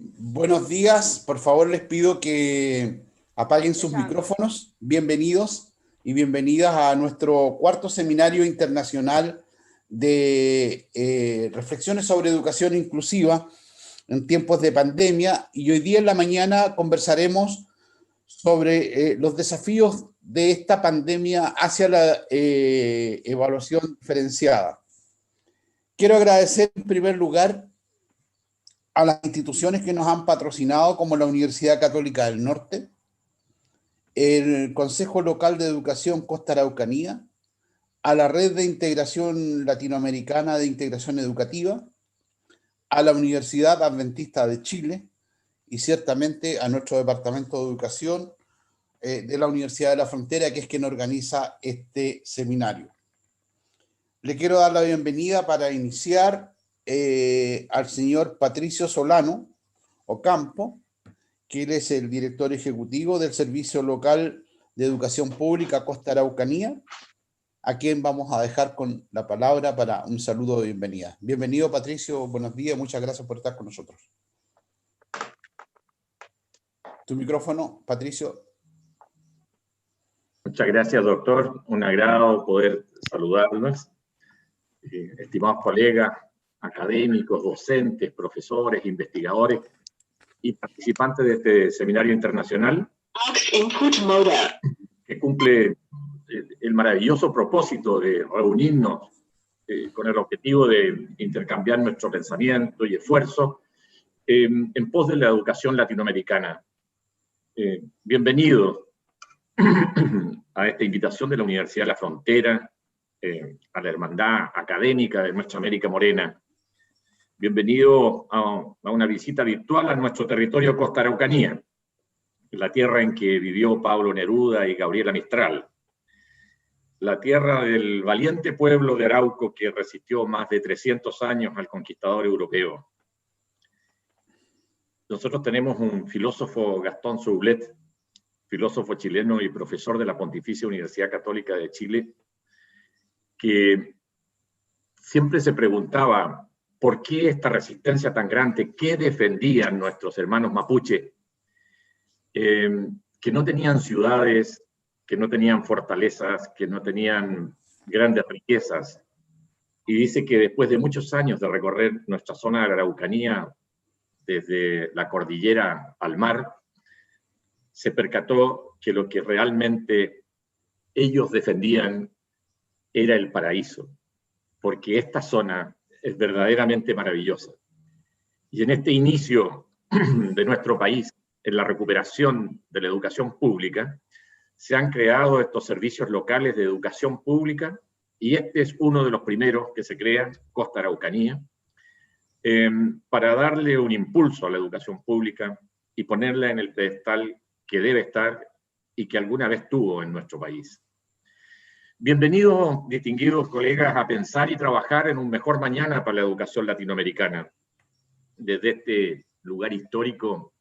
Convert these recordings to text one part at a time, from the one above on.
Buenos días, por favor les pido que apaguen sus micrófonos. Bienvenidos y bienvenidas a nuestro cuarto seminario internacional de reflexiones sobre educación inclusiva en tiempos de pandemia. Y hoy día en la mañana conversaremos sobre los desafíos de esta pandemia hacia la evaluación diferenciada. Quiero agradecer en primer lugar a las instituciones que nos han patrocinado, como la Universidad Católica del Norte, el Consejo Local de Educación Costa Araucanía, a la Red de Integración Latinoamericana de Integración Educativa, a la Universidad Adventista de Chile y ciertamente a nuestro Departamento de Educación de la Universidad de la Frontera, que es quien organiza este seminario. Le quiero dar la bienvenida para iniciar al señor Patricio Solano Ocampo, que él es el director ejecutivo del Servicio Local de Educación Pública Costa Araucanía, a quien vamos a dejar con la palabra para un saludo de bienvenida. Bienvenido, Patricio, buenos días, muchas gracias por estar con nosotros. Tu micrófono, Patricio. Muchas gracias, doctor. Un agrado poder saludarlos. Estimados colegas, académicos, docentes, profesores, investigadores y participantes de este seminario internacional que cumple el maravilloso propósito de reunirnos con el objetivo de intercambiar nuestro pensamiento y esfuerzo en pos de la educación latinoamericana. Bienvenidos a esta invitación de la Universidad de la Frontera, a la Hermandad Académica de nuestra América Morena. Bienvenido a una visita virtual a nuestro territorio Costa Araucanía, la tierra en que vivió Pablo Neruda y Gabriela Mistral, la tierra del valiente pueblo de Arauco que resistió más de 300 años al conquistador europeo. Nosotros tenemos un filósofo, Gastón Soulet, filósofo chileno y profesor de la Pontificia Universidad Católica de Chile, que siempre se preguntaba por qué esta resistencia tan grande, qué defendían nuestros hermanos mapuche, que no tenían ciudades, que no tenían fortalezas, que no tenían grandes riquezas. Y dice que después de muchos años de recorrer nuestra zona de la Araucanía, desde la cordillera al mar, se percató que lo que realmente ellos defendían era el paraíso, porque esta zona es verdaderamente maravillosa. Y en este inicio de nuestro país, en la recuperación de la educación pública, se han creado estos servicios locales de educación pública, y este es uno de los primeros que se crea, Costa Araucanía, para darle un impulso a la educación pública y ponerla en el pedestal que debe estar y que alguna vez tuvo en nuestro país. Bienvenidos, distinguidos colegas, a pensar y trabajar en un mejor mañana para la educación latinoamericana. Desde este lugar histórico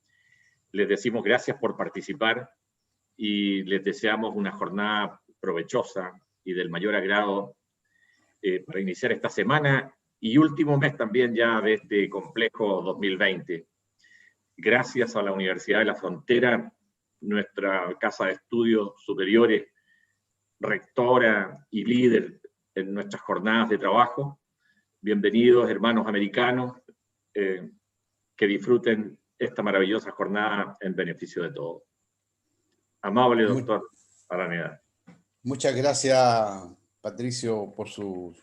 les decimos gracias por participar y les deseamos una jornada provechosa y del mayor agrado para iniciar esta semana y último mes también ya de este complejo 2020. Gracias a la Universidad de la Frontera, nuestra casa de estudios superiores, rectora y líder en nuestras jornadas de trabajo. Bienvenidos, hermanos americanos, que disfruten esta maravillosa jornada en beneficio de todos. Amable doctor Araneda. Muchas gracias, Patricio, por sus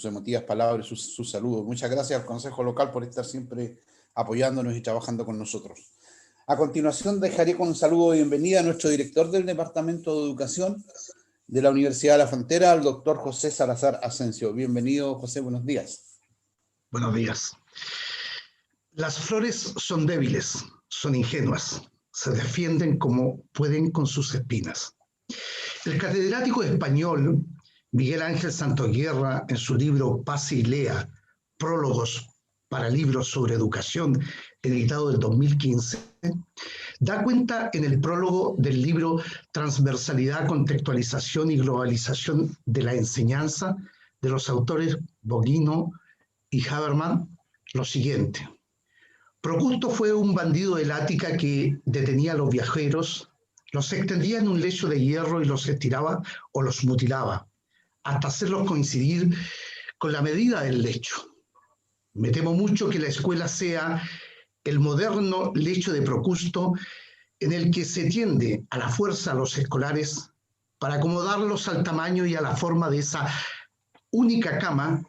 emotivas palabras, sus saludos. Muchas gracias al Consejo Local por estar siempre apoyándonos y trabajando con nosotros. A continuación dejaré con un saludo de bienvenida a nuestro director del Departamento de Educación de la Universidad de la Frontera, al doctor José Salazar Asensio. Bienvenido, José, buenos días. Buenos días. Las flores son débiles, son ingenuas, se defienden como pueden con sus espinas. El catedrático español Miguel Ángel Santos Guerra, en su libro Pase y Lea, Prólogos para libros sobre educación, editado en 2015, da cuenta en el prólogo del libro Transversalidad, Contextualización y Globalización de la Enseñanza, de los autores Bogino y Haberman, lo siguiente: Procusto fue un bandido del Ática que detenía a los viajeros, los extendía en un lecho de hierro y los estiraba o los mutilaba, hasta hacerlos coincidir con la medida del lecho. Me temo mucho que la escuela sea el moderno lecho de Procusto, en el que se tiende a la fuerza a los escolares para acomodarlos al tamaño y a la forma de esa única cama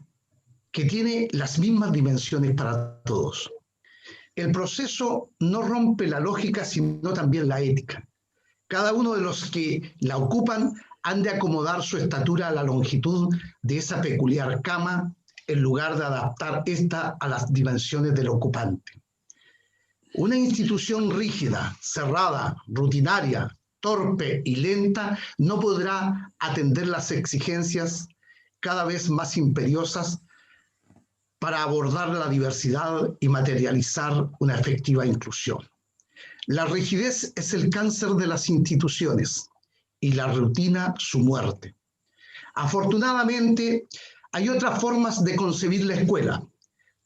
que tiene las mismas dimensiones para todos. El proceso no rompe la lógica, sino también la ética. Cada uno de los que la ocupan han de acomodar su estatura a la longitud de esa peculiar cama, en lugar de adaptar esta a las dimensiones del ocupante. Una institución rígida, cerrada, rutinaria, torpe y lenta no podrá atender las exigencias cada vez más imperiosas para abordar la diversidad y materializar una efectiva inclusión. La rigidez es el cáncer de las instituciones y la rutina su muerte. Afortunadamente, hay otras formas de concebir la escuela,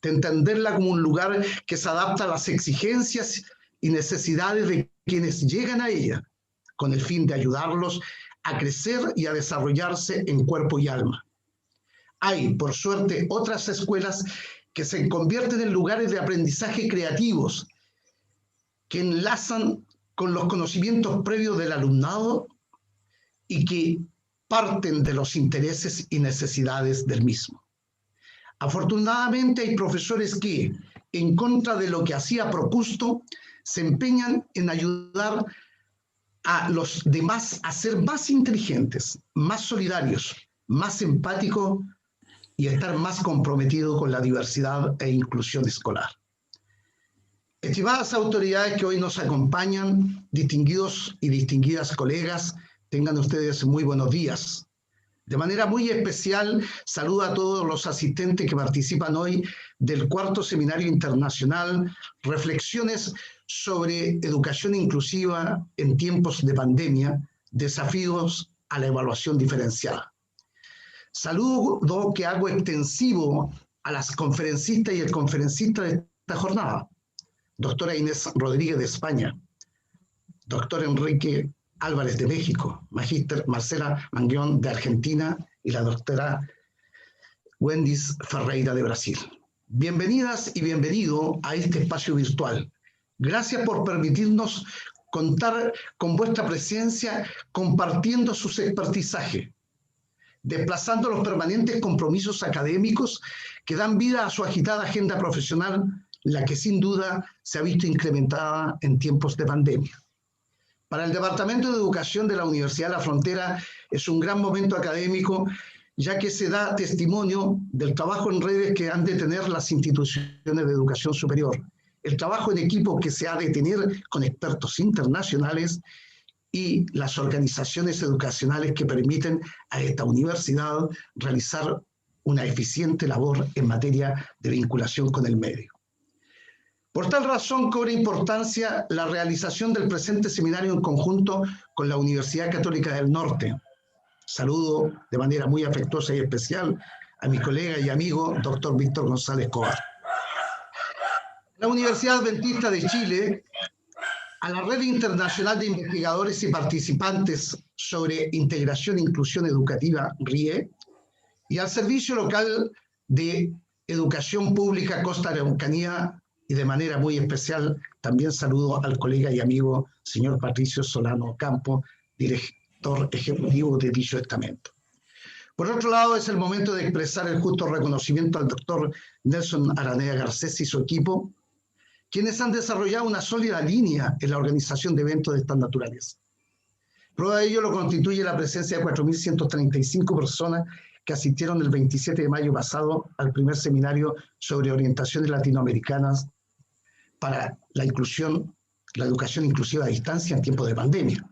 de entenderla como un lugar que se adapta a las exigencias y necesidades de quienes llegan a ella, con el fin de ayudarlos a crecer y a desarrollarse en cuerpo y alma. Hay, por suerte, otras escuelas que se convierten en lugares de aprendizaje creativos, que enlazan con los conocimientos previos del alumnado y que parten de los intereses y necesidades del mismo. Afortunadamente hay profesores que, en contra de lo que hacía Procusto, se empeñan en ayudar a los demás a ser más inteligentes, más solidarios, más empáticos y estar más comprometidos con la diversidad e inclusión escolar. Estimadas autoridades que hoy nos acompañan, distinguidos y distinguidas colegas, tengan ustedes muy buenos días. De manera muy especial, saludo a todos los asistentes que participan hoy del cuarto Seminario Internacional, Reflexiones sobre Educación Inclusiva en tiempos de pandemia, desafíos a la evaluación diferenciada. Saludo que hago extensivo a las conferencistas y el conferencista de esta jornada, doctora Inés Rodríguez de España, doctor Enrique Álvarez de México, magíster Marcela Manguión de Argentina y la doctora Wendy Ferreira de Brasil. Bienvenidas y bienvenido a este espacio virtual. Gracias por permitirnos contar con vuestra presencia compartiendo sus expertizajes, desplazando los permanentes compromisos académicos que dan vida a su agitada agenda profesional, la que sin duda se ha visto incrementada en tiempos de pandemia. Para el Departamento de Educación de la Universidad de la Frontera es un gran momento académico, ya que se da testimonio del trabajo en redes que han de tener las instituciones de educación superior, el trabajo en equipo que se ha de tener con expertos internacionales y las organizaciones educacionales que permiten a esta universidad realizar una eficiente labor en materia de vinculación con el medio. Por tal razón cobra importancia la realización del presente seminario en conjunto con la Universidad Católica del Norte. Saludo de manera muy afectuosa y especial a mi colega y amigo, doctor Víctor González Cobar. La Universidad Adventista de Chile, a la Red Internacional de Investigadores y Participantes sobre Integración e Inclusión Educativa, RIE, y al Servicio Local de Educación Pública Costa Araucanía, y de manera muy especial también saludo al colega y amigo señor Patricio Solano Campo, director ejecutivo de dicho estamento. Por otro lado, es el momento de expresar el justo reconocimiento al doctor Nelson Aranea Garcés y su equipo, quienes han desarrollado una sólida línea en la organización de eventos de esta naturaleza. Prueba de ello lo constituye la presencia de 4.135 personas que asistieron el 27 de mayo pasado al primer seminario sobre orientaciones latinoamericanas para la inclusión, la educación inclusiva a distancia en tiempos de pandemia.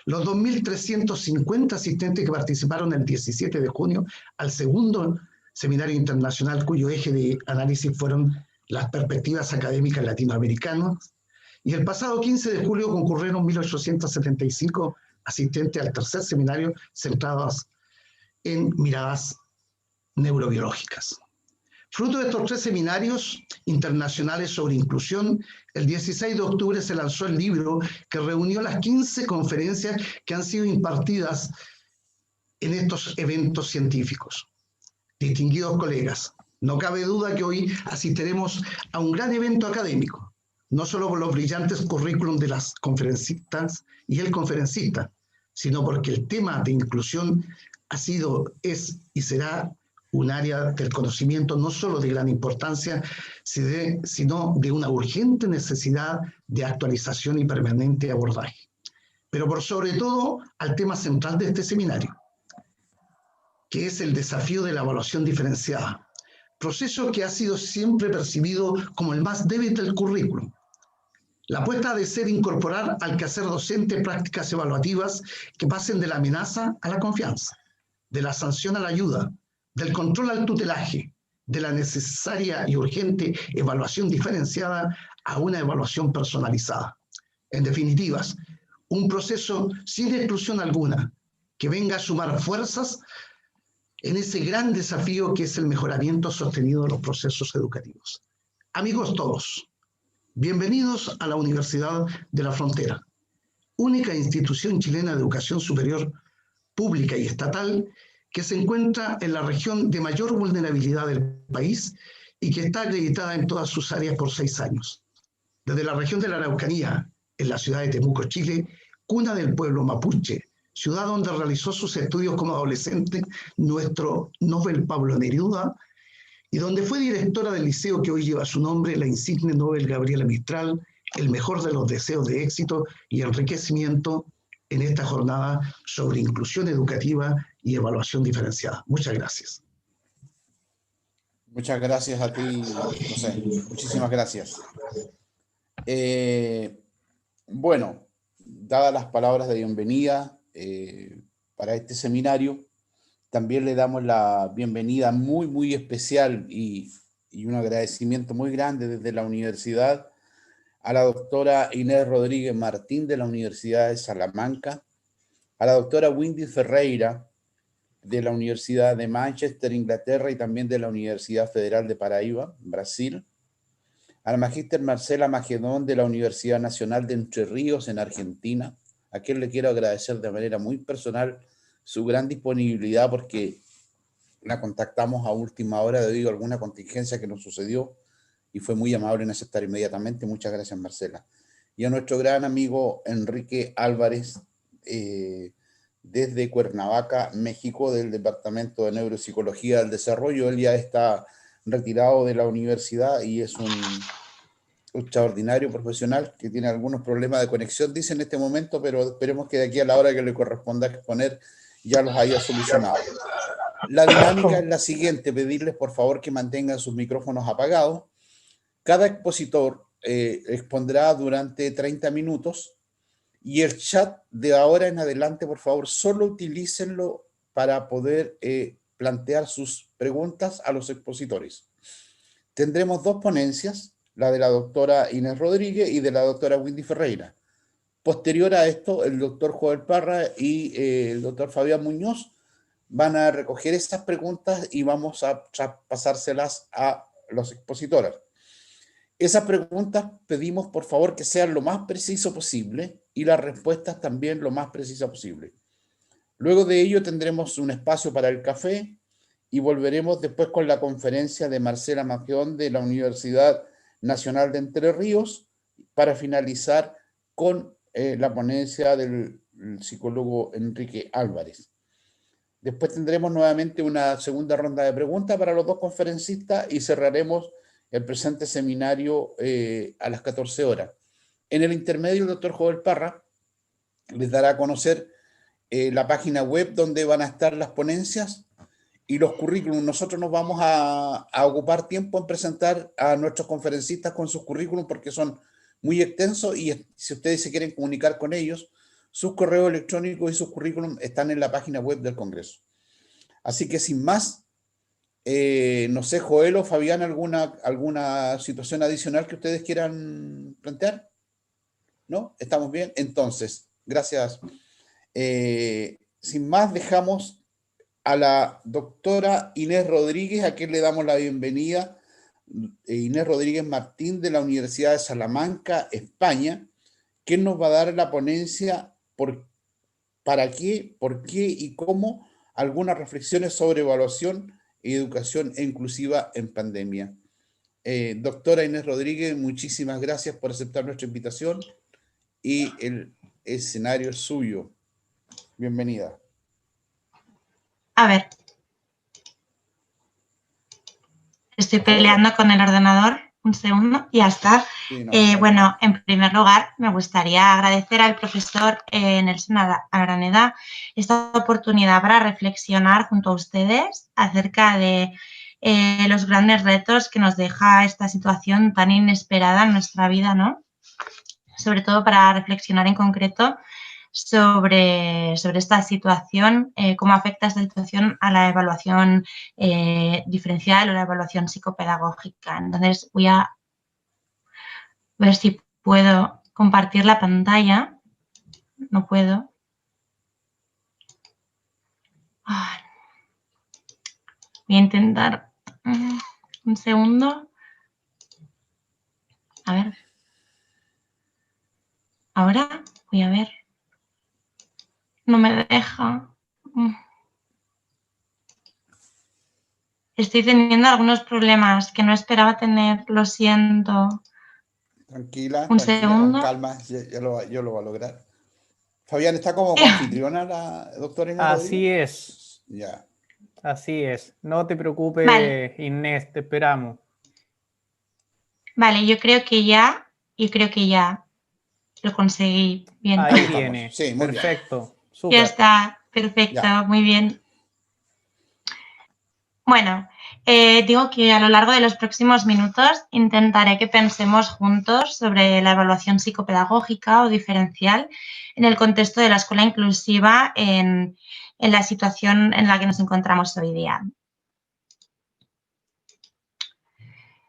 Los 2.350 asistentes que participaron el 17 de junio al segundo seminario internacional, cuyo eje de análisis fueron las perspectivas académicas latinoamericanas, y el pasado 15 de julio concurrieron 1.875 asistentes al tercer seminario centrados en miradas neurobiológicas. Fruto de estos 3 seminarios internacionales sobre inclusión, el 16 de octubre se lanzó el libro que reunió las 15 conferencias que han sido impartidas en estos eventos científicos. Distinguidos colegas, no cabe duda que hoy asistiremos a un gran evento académico, no solo por los brillantes currículum de las conferencistas y el conferencista, sino porque el tema de inclusión ha sido, es y será un área del conocimiento no solo de gran importancia, sino de una urgente necesidad de actualización y permanente abordaje. Pero por sobre todo al tema central de este seminario, que es el desafío de la evaluación diferenciada, proceso que ha sido siempre percibido como el más débil del currículum. La apuesta ha de ser incorporar al quehacer docente prácticas evaluativas que pasen de la amenaza a la confianza, de la sanción a la ayuda, del control al tutelaje, de la necesaria y urgente evaluación diferenciada a una evaluación personalizada. En definitivas, un proceso sin exclusión alguna, que venga a sumar fuerzas en ese gran desafío que es el mejoramiento sostenido de los procesos educativos. Amigos todos, bienvenidos a la Universidad de la Frontera, única institución chilena de educación superior pública y estatal que se encuentra en la región de mayor vulnerabilidad del país y que está acreditada en todas sus áreas por 6 años. Desde la región de la Araucanía, en la ciudad de Temuco, Chile, cuna del pueblo mapuche, ciudad donde realizó sus estudios como adolescente nuestro Nobel Pablo Neruda, y donde fue directora del liceo que hoy lleva su nombre, la insigne Nobel Gabriela Mistral, el mejor de los deseos de éxito y enriquecimiento en esta jornada sobre inclusión educativa y evaluación diferenciada. Muchas gracias. Muchas gracias a ti, José. Muchísimas gracias. Bueno, dadas las palabras de bienvenida para este seminario, también le damos la bienvenida muy especial y un agradecimiento muy grande desde la universidad a la doctora Inés Rodríguez Martín de la Universidad de Salamanca, a la doctora Wendy Ferreira de la Universidad de Manchester, Inglaterra, y también de la Universidad Federal de Paraíba, Brasil, a la magíster Marcela Magedón de la Universidad Nacional de Entre Ríos en Argentina, a quien le quiero agradecer de manera muy personal su gran disponibilidad porque la contactamos a última hora debido a alguna contingencia que nos sucedió y fue muy amable en aceptar inmediatamente. Muchas gracias, Marcela. Y a nuestro gran amigo Enrique Álvarez, desde Cuernavaca, México, del Departamento de Neuropsicología del Desarrollo. Él ya está retirado de la universidad y es un extraordinario profesional que tiene algunos problemas de conexión, dice en este momento, pero esperemos que de aquí a la hora que le corresponda exponer ya los haya solucionado. La dinámica es la siguiente: pedirles por favor que mantengan sus micrófonos apagados. Cada expositor expondrá durante 30 minutos y el chat de ahora en adelante, por favor, solo utilícenlo para poder plantear sus preguntas a los expositores. Tendremos 2 ponencias, la de la doctora Inés Rodríguez y de la doctora Wendy Ferreira. Posterior a esto, el doctor Joel Parra y el doctor Fabián Muñoz van a recoger estas preguntas y vamos a pasárselas a los expositores. Esas preguntas pedimos por favor que sean lo más preciso posible y las respuestas también lo más precisas posible. Luego de ello tendremos un espacio para el café y volveremos después con la conferencia de Marcela Magedón de la Universidad Nacional de Entre Ríos para finalizar con la ponencia del psicólogo Enrique Álvarez. Después tendremos nuevamente una segunda ronda de preguntas para los 2 conferencistas y cerraremos el presente seminario a las 14 horas. En el intermedio, el doctor Joel Parra les dará a conocer la página web donde van a estar las ponencias y los currículums. Nosotros nos vamos a ocupar tiempo en presentar a nuestros conferencistas con sus currículums porque son muy extensos y si ustedes se quieren comunicar con ellos, sus correos electrónicos y sus currículums están en la página web del Congreso. Así que sin más, no sé, Joel o Fabián, ¿alguna situación adicional que ustedes quieran plantear? ¿No? ¿Estamos bien? Entonces, gracias. Sin más, dejamos a la doctora Inés Rodríguez, a quien le damos la bienvenida. Inés Rodríguez Martín, de la Universidad de Salamanca, España, quien nos va a dar la ponencia para qué, por qué y cómo, algunas reflexiones sobre evaluación y educación inclusiva en pandemia. Doctora Inés Rodríguez, muchísimas gracias por aceptar nuestra invitación y el escenario es suyo. Bienvenida. A ver. Estoy peleando con el ordenador. Un segundo, y ya está. Sí, no, bueno, en primer lugar, me gustaría agradecer al profesor Nelson Araneda esta oportunidad para reflexionar junto a ustedes acerca de los grandes retos que nos deja esta situación tan inesperada en nuestra vida, ¿no? Sobre todo para reflexionar en concreto sobre esta situación, cómo afecta esta situación a la evaluación diferencial o la evaluación psicopedagógica. Entonces voy a ver si puedo compartir la pantalla. No puedo. Voy a intentar un segundo. A ver. Ahora voy a ver. No me deja. Estoy teniendo algunos problemas que no esperaba tener, lo siento. Tranquila, Un tranquila, segundo. con calma, yo lo voy a lograr. Fabián, ¿está como anfitriona la doctora Inés Rodríguez? Así es. Ya. Así es. No te preocupes, Vale. Inés, te esperamos. Vale, yo creo que ya lo conseguí bien. Ahí estamos. viene. Sí, muy bien. Perfecto. Ya Súper. está, perfecto, Ya. muy bien. Bueno, digo que a lo largo de los próximos minutos intentaré que pensemos juntos sobre la evaluación psicopedagógica o diferencial en el contexto de la escuela inclusiva en la situación en la que nos encontramos hoy día.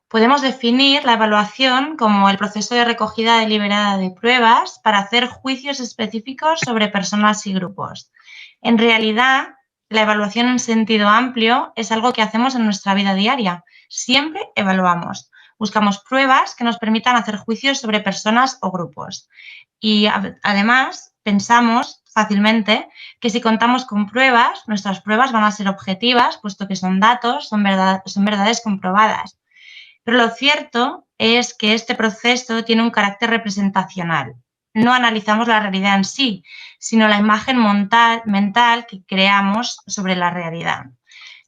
Podemos definir la evaluación como el proceso de recogida deliberada de pruebas para hacer juicios específicos sobre personas y grupos. En realidad, la evaluación en sentido amplio es algo que hacemos en nuestra vida diaria. Siempre evaluamos. Buscamos pruebas que nos permitan hacer juicios sobre personas o grupos. Y además, pensamos fácilmente que si contamos con pruebas, nuestras pruebas van a ser objetivas, puesto que son datos, son verdades comprobadas. Pero lo cierto es que este proceso tiene un carácter representacional. No analizamos la realidad en sí, sino la imagen mental que creamos sobre la realidad.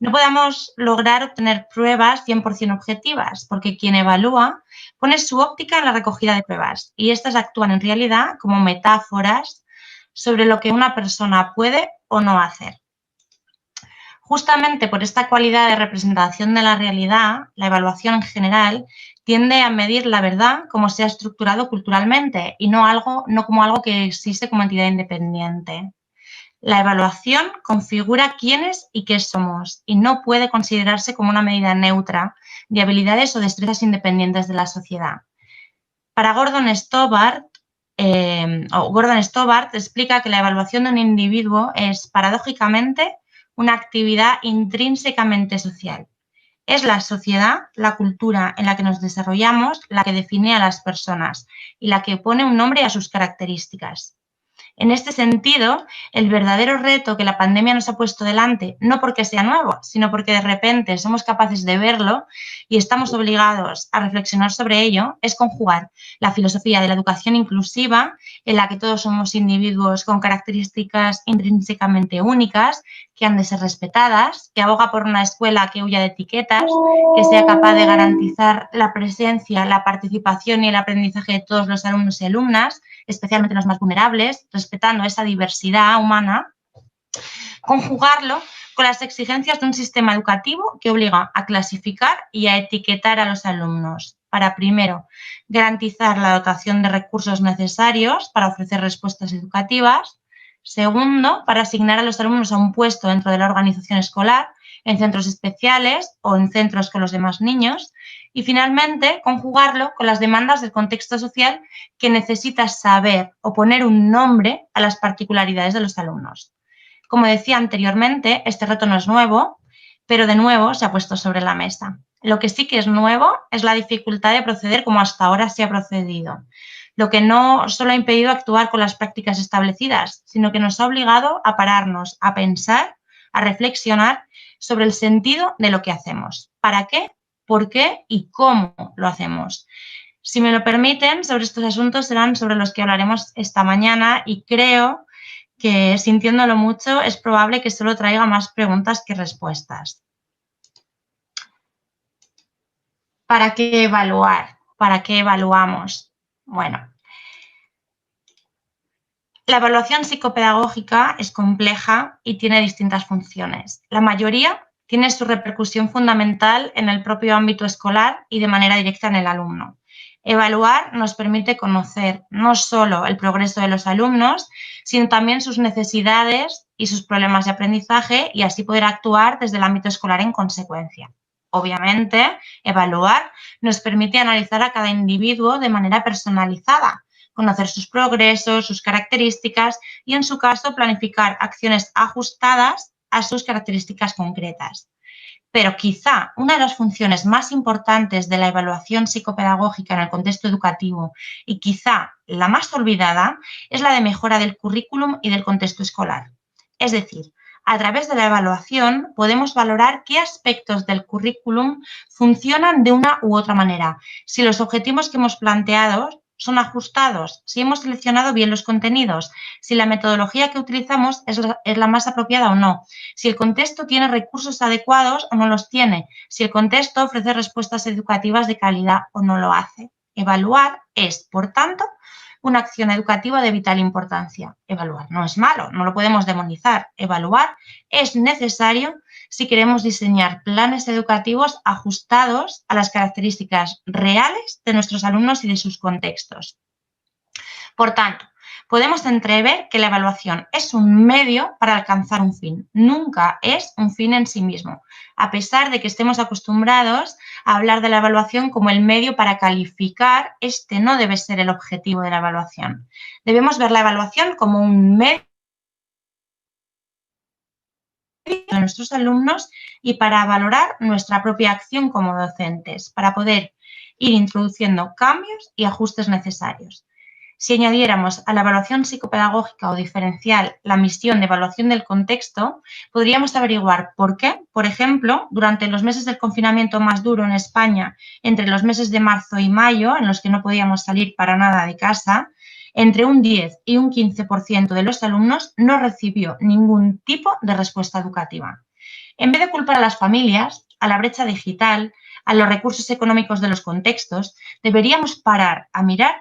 No podemos lograr obtener pruebas 100% objetivas, porque quien evalúa pone su óptica en la recogida de pruebas y estas actúan en realidad como metáforas sobre lo que una persona puede o no hacer. Justamente por esta cualidad de representación de la realidad, la evaluación en general tiende a medir la verdad como se ha estructurado culturalmente y no como algo que existe como entidad independiente. La evaluación configura quiénes y qué somos y no puede considerarse como una medida neutra de habilidades o destrezas independientes de la sociedad. Para Gordon Stobbart explica que la evaluación de un individuo es, paradójicamente, una actividad intrínsecamente social. Es la sociedad, la cultura en la que nos desarrollamos, la que define a las personas y la que pone un nombre a sus características. En este sentido, el verdadero reto que la pandemia nos ha puesto delante, no porque sea nuevo, sino porque de repente somos capaces de verlo y estamos obligados a reflexionar sobre ello, es conjugar la filosofía de la educación inclusiva, en la que todos somos individuos con características intrínsecamente únicas, que han de ser respetadas, que aboga por una escuela que huya de etiquetas, que sea capaz de garantizar la presencia, la participación y el aprendizaje de todos los alumnos y alumnas, especialmente los más vulnerables, respetando esa diversidad humana, conjugarlo con las exigencias de un sistema educativo que obliga a clasificar y a etiquetar a los alumnos para, primero, garantizar la dotación de recursos necesarios para ofrecer respuestas educativas, segundo, para asignar a los alumnos a un puesto dentro de la organización escolar, en centros especiales o en centros con los demás niños, y finalmente conjugarlo con las demandas del contexto social que necesita saber o poner un nombre a las particularidades de los alumnos. Como decía anteriormente, este reto no es nuevo, pero de nuevo se ha puesto sobre la mesa. Lo que sí que es nuevo es la dificultad de proceder como hasta ahora se ha procedido, lo que no solo ha impedido actuar con las prácticas establecidas, sino que nos ha obligado a pararnos, a pensar, a reflexionar sobre el sentido de lo que hacemos. ¿Para qué? ¿Por qué? ¿Y cómo lo hacemos? Si me lo permiten, sobre estos asuntos serán sobre los que hablaremos esta mañana y creo que, sintiéndolo mucho, es probable que solo traiga más preguntas que respuestas. ¿Para qué evaluar? ¿Para qué evaluamos? Bueno, la evaluación psicopedagógica es compleja y tiene distintas funciones. La mayoría tiene su repercusión fundamental en el propio ámbito escolar y de manera directa en el alumno. Evaluar nos permite conocer no solo el progreso de los alumnos, sino también sus necesidades y sus problemas de aprendizaje y así poder actuar desde el ámbito escolar en consecuencia. Obviamente, evaluar nos permite analizar a cada individuo de manera personalizada, conocer sus progresos, sus características y, en su caso, planificar acciones ajustadas a sus características concretas. Pero quizá una de las funciones más importantes de la evaluación psicopedagógica en el contexto educativo y quizá la más olvidada es la de mejora del currículum y del contexto escolar. Es decir, a través de la evaluación podemos valorar qué aspectos del currículum funcionan de una u otra manera, si los objetivos que hemos planteado son ajustados, si hemos seleccionado bien los contenidos, si la metodología que utilizamos es la más apropiada o no, si el contexto tiene recursos adecuados o no los tiene, si el contexto ofrece respuestas educativas de calidad o no lo hace. Evaluar es, por tanto, una acción educativa de vital importancia. Evaluar no es malo, no lo podemos demonizar. Evaluar es necesario si queremos diseñar planes educativos ajustados a las características reales de nuestros alumnos y de sus contextos. Por tanto, podemos entrever que la evaluación es un medio para alcanzar un fin, nunca es un fin en sí mismo, a pesar de que estemos acostumbrados a hablar de la evaluación como el medio para calificar. Este no debe ser el objetivo de la evaluación. Debemos ver la evaluación como un medio de nuestros alumnos y para valorar nuestra propia acción como docentes, para poder ir introduciendo cambios y ajustes necesarios. Si añadiéramos a la evaluación psicopedagógica o diferencial la misión de evaluación del contexto, podríamos averiguar por qué, por ejemplo, durante los meses del confinamiento más duro en España, entre los meses de marzo y mayo, en los que no podíamos salir para nada de casa, entre un 10 y un 15% de los alumnos no recibió ningún tipo de respuesta educativa. En vez de culpar a las familias, a la brecha digital, a los recursos económicos de los contextos, deberíamos parar a mirar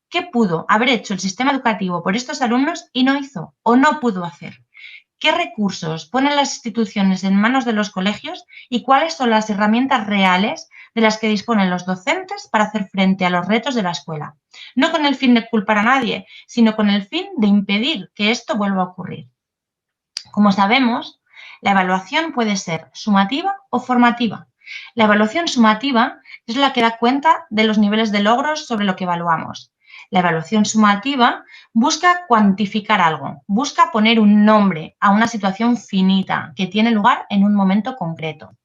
¿qué pudo haber hecho el sistema educativo por estos alumnos y no hizo o no pudo hacer? ¿Qué recursos ponen las instituciones en manos de los colegios y cuáles son las herramientas reales de las que disponen los docentes para hacer frente a los retos de la escuela? No con el fin de culpar a nadie, sino con el fin de impedir que esto vuelva a ocurrir. Como sabemos, la evaluación puede ser sumativa o formativa. La evaluación sumativa es la que da cuenta de los niveles de logros sobre lo que evaluamos. La evaluación sumativa busca cuantificar algo, busca poner un nombre a una situación finita que tiene lugar en un momento concreto.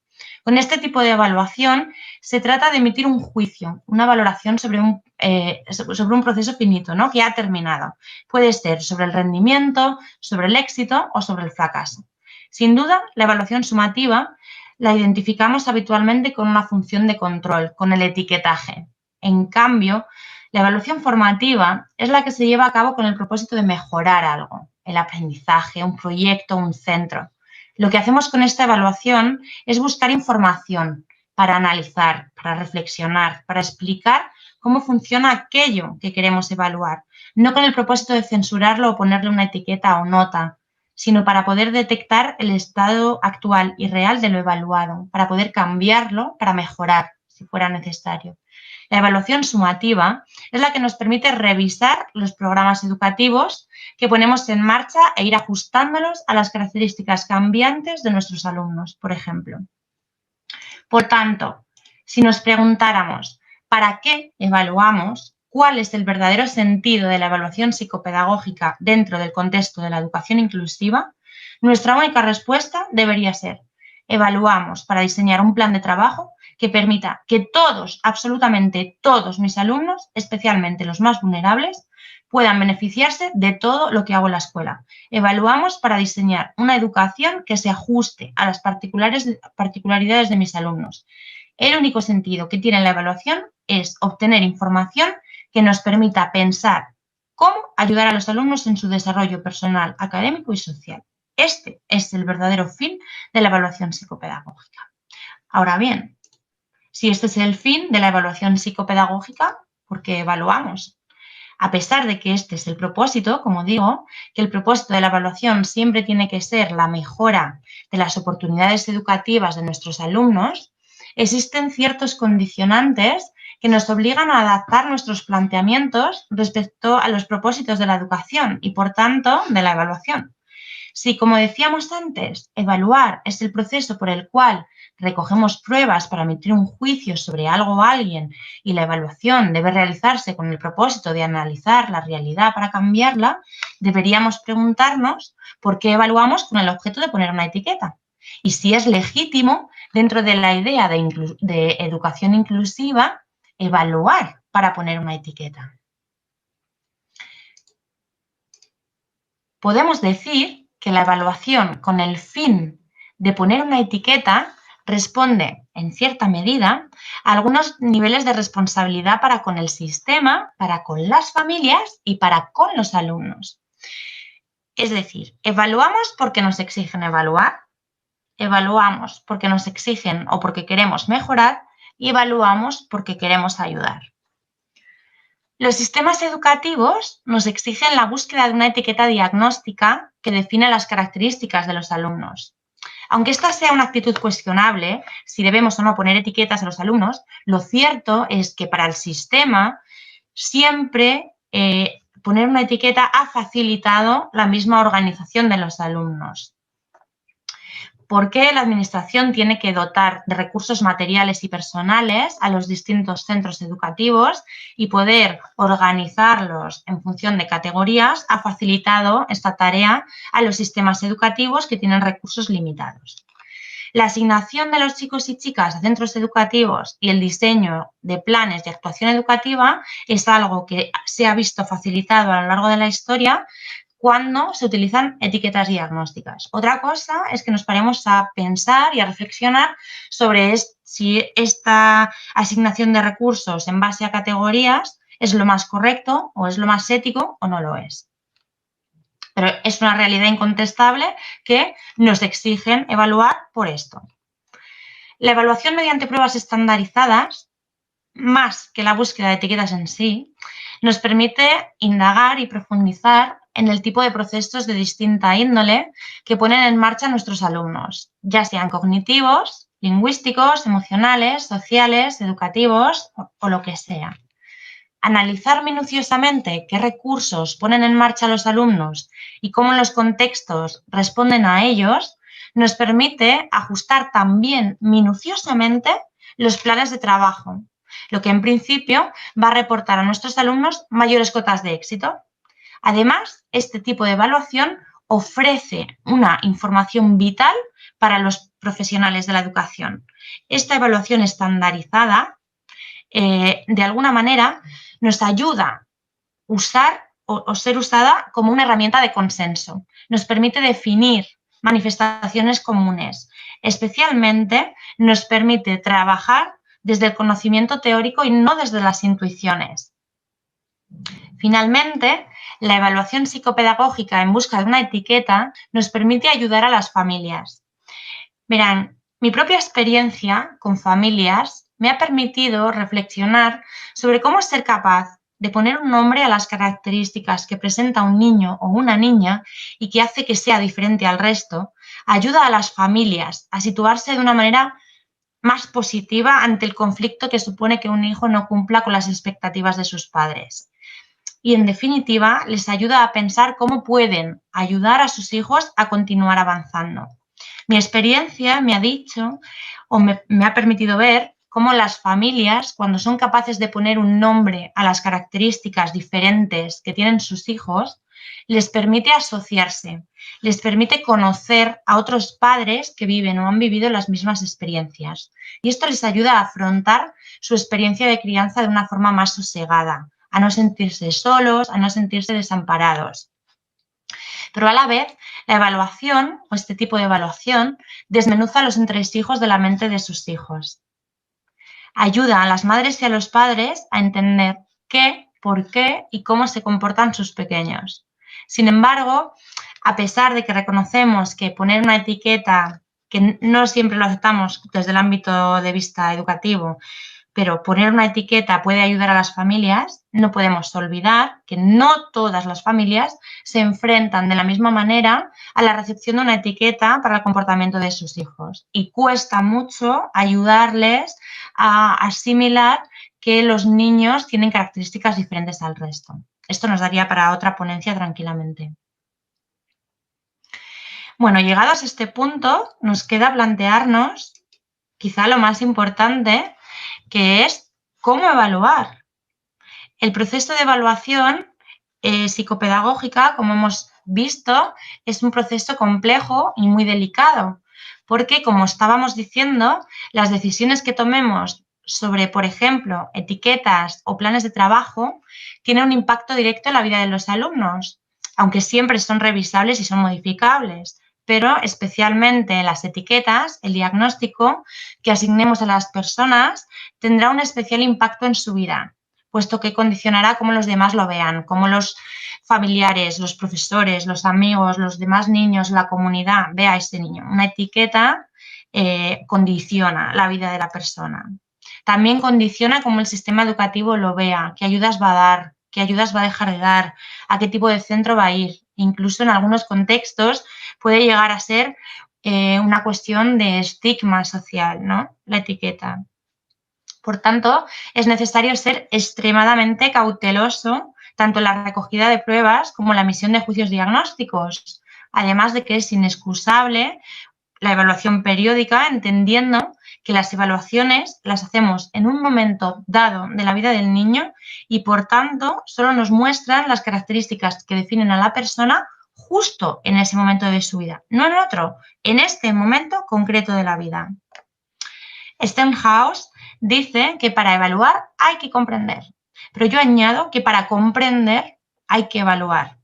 Con este tipo de evaluación se trata de emitir un juicio, una valoración sobre un proceso finito, ¿no?, que ha terminado. Puede ser sobre el rendimiento, sobre el éxito o sobre el fracaso. Sin duda, la evaluación sumativa la identificamos habitualmente con una función de control, con el etiquetaje. En cambio, la evaluación formativa es la que se lleva a cabo con el propósito de mejorar algo, el aprendizaje, un proyecto, un centro. Lo que hacemos con esta evaluación es buscar información para analizar, para reflexionar, para explicar cómo funciona aquello que queremos evaluar, no con el propósito de censurarlo o ponerle una etiqueta o nota, sino para poder detectar el estado actual y real de lo evaluado, para poder cambiarlo, para mejorar, si fuera necesario. La evaluación sumativa es la que nos permite revisar los programas educativos que ponemos en marcha e ir ajustándolos a las características cambiantes de nuestros alumnos, por ejemplo. Por tanto, si nos preguntáramos ¿para qué evaluamos? ¿Cuál es el verdadero sentido de la evaluación psicopedagógica dentro del contexto de la educación inclusiva? Nuestra única respuesta debería ser: evaluamos para diseñar un plan de trabajo que permita que todos, absolutamente todos mis alumnos, especialmente los más vulnerables, puedan beneficiarse de todo lo que hago en la escuela. Evaluamos para diseñar una educación que se ajuste a las particularidades de mis alumnos. El único sentido que tiene la evaluación es obtener información que nos permita pensar cómo ayudar a los alumnos en su desarrollo personal, académico y social. Este es el verdadero fin de la evaluación psicopedagógica. Ahora bien, si este es el fin de la evaluación psicopedagógica, ¿por qué evaluamos? A pesar de que este es el propósito, como digo, que el propósito de la evaluación siempre tiene que ser la mejora de las oportunidades educativas de nuestros alumnos, existen ciertos condicionantes que nos obligan a adaptar nuestros planteamientos respecto a los propósitos de la educación y, por tanto, de la evaluación. Si, como decíamos antes, evaluar es el proceso por el cual recogemos pruebas para emitir un juicio sobre algo o alguien y la evaluación debe realizarse con el propósito de analizar la realidad para cambiarla, deberíamos preguntarnos por qué evaluamos con el objeto de poner una etiqueta y si es legítimo, dentro de la idea de educación inclusiva, evaluar para poner una etiqueta. Podemos decir que la evaluación con el fin de poner una etiqueta responde, en cierta medida, a algunos niveles de responsabilidad para con el sistema, para con las familias y para con los alumnos. Es decir, evaluamos porque nos exigen evaluar, evaluamos porque nos exigen o porque queremos mejorar y evaluamos porque queremos ayudar. Los sistemas educativos nos exigen la búsqueda de una etiqueta diagnóstica que define las características de los alumnos. Aunque esta sea una actitud cuestionable, si debemos o no poner etiquetas a los alumnos, lo cierto es que para el sistema siempre poner una etiqueta ha facilitado la misma organización de los alumnos. ¿Por qué la Administración tiene que dotar de recursos materiales y personales a los distintos centros educativos y poder organizarlos en función de categorías? Ha facilitado esta tarea a los sistemas educativos que tienen recursos limitados. La asignación de los chicos y chicas a centros educativos y el diseño de planes de actuación educativa es algo que se ha visto facilitado a lo largo de la historia cuando se utilizan etiquetas diagnósticas. Otra cosa es que nos paremos a pensar y a reflexionar sobre si esta asignación de recursos en base a categorías es lo más correcto o es lo más ético o no lo es. Pero es una realidad incontestable que nos exigen evaluar por esto. La evaluación mediante pruebas estandarizadas, más que la búsqueda de etiquetas en sí, nos permite indagar y profundizar en el tipo de procesos de distinta índole que ponen en marcha nuestros alumnos, ya sean cognitivos, lingüísticos, emocionales, sociales, educativos o lo que sea. Analizar minuciosamente qué recursos ponen en marcha los alumnos y cómo los contextos responden a ellos nos permite ajustar también minuciosamente los planes de trabajo, lo que en principio va a reportar a nuestros alumnos mayores cotas de éxito. Además, este tipo de evaluación ofrece una información vital para los profesionales de la educación. Esta evaluación estandarizada, de alguna manera, nos ayuda a usar o ser usada como una herramienta de consenso. Nos permite definir manifestaciones comunes. Especialmente nos permite trabajar desde el conocimiento teórico y no desde las intuiciones. Finalmente, la evaluación psicopedagógica en busca de una etiqueta nos permite ayudar a las familias. Verán, mi propia experiencia con familias me ha permitido reflexionar sobre cómo ser capaz de poner un nombre a las características que presenta un niño o una niña y que hace que sea diferente al resto, ayuda a las familias a situarse de una manera más positiva ante el conflicto que supone que un hijo no cumpla con las expectativas de sus padres. Y, en definitiva, les ayuda a pensar cómo pueden ayudar a sus hijos a continuar avanzando. Mi experiencia me ha dicho o me ha permitido ver cómo las familias, cuando son capaces de poner un nombre a las características diferentes que tienen sus hijos, les permite asociarse, les permite conocer a otros padres que viven o han vivido las mismas experiencias. Y esto les ayuda a afrontar su experiencia de crianza de una forma más sosegada, a no sentirse solos, a no sentirse desamparados. Pero a la vez, la evaluación, o este tipo de evaluación, desmenuza los entresijos de la mente de sus hijos. Ayuda a las madres y a los padres a entender qué, por qué y cómo se comportan sus pequeños. Sin embargo, a pesar de que reconocemos que poner una etiqueta, que no siempre lo aceptamos desde el ámbito de vista educativo, pero poner una etiqueta puede ayudar a las familias, no podemos olvidar que no todas las familias se enfrentan de la misma manera a la recepción de una etiqueta para el comportamiento de sus hijos. Y cuesta mucho ayudarles a asimilar que los niños tienen características diferentes al resto. Esto nos daría para otra ponencia tranquilamente. Bueno, llegados a este punto, nos queda plantearnos quizá lo más importante, que es cómo evaluar. El proceso de evaluación psicopedagógica, como hemos visto, es un proceso complejo y muy delicado, porque, como estábamos diciendo, las decisiones que tomemos sobre, por ejemplo, etiquetas o planes de trabajo tienen un impacto directo en la vida de los alumnos, aunque siempre son revisables y son modificables. Pero especialmente en las etiquetas, el diagnóstico que asignemos a las personas tendrá un especial impacto en su vida, puesto que condicionará cómo los demás lo vean, cómo los familiares, los profesores, los amigos, los demás niños, la comunidad vea a ese niño. Una etiqueta condiciona la vida de la persona. También condiciona cómo el sistema educativo lo vea, qué ayudas va a dar, qué ayudas va a dejar de dar, a qué tipo de centro va a ir. Incluso en algunos contextos puede llegar a ser una cuestión de estigma social, ¿no? La etiqueta. Por tanto, es necesario ser extremadamente cauteloso tanto en la recogida de pruebas como en la emisión de juicios diagnósticos, además de que es inexcusable la evaluación periódica, entendiendo que las evaluaciones las hacemos en un momento dado de la vida del niño y, por tanto, solo nos muestran las características que definen a la persona justo en ese momento de su vida, no en otro, en este momento concreto de la vida. Stenhouse dice que para evaluar hay que comprender, pero yo añado que para comprender hay que evaluar.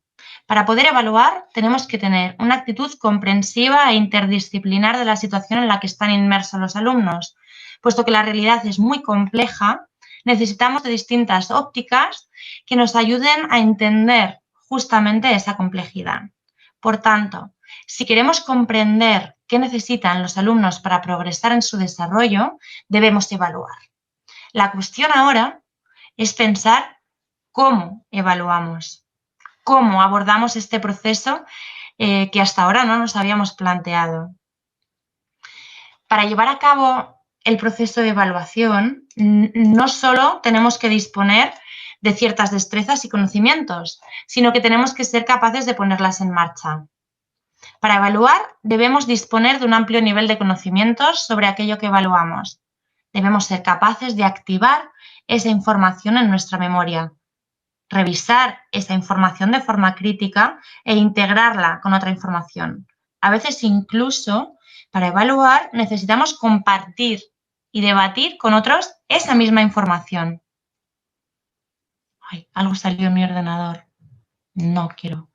Para poder evaluar tenemos que tener una actitud comprensiva e interdisciplinar de la situación en la que están inmersos los alumnos. Puesto que la realidad es muy compleja, necesitamos de distintas ópticas que nos ayuden a entender justamente esa complejidad. Por tanto, si queremos comprender qué necesitan los alumnos para progresar en su desarrollo, debemos evaluar. La cuestión ahora es pensar cómo evaluamos. Cómo abordamos este proceso que hasta ahora no nos habíamos planteado. Para llevar a cabo el proceso de evaluación, no solo tenemos que disponer de ciertas destrezas y conocimientos, sino que tenemos que ser capaces de ponerlas en marcha. Para evaluar, debemos disponer de un amplio nivel de conocimientos sobre aquello que evaluamos. Debemos ser capaces de activar esa información en nuestra memoria, revisar esa información de forma crítica e integrarla con otra información. A veces incluso para evaluar necesitamos compartir y debatir con otros esa misma información. Ay, algo salió en mi ordenador. No quiero.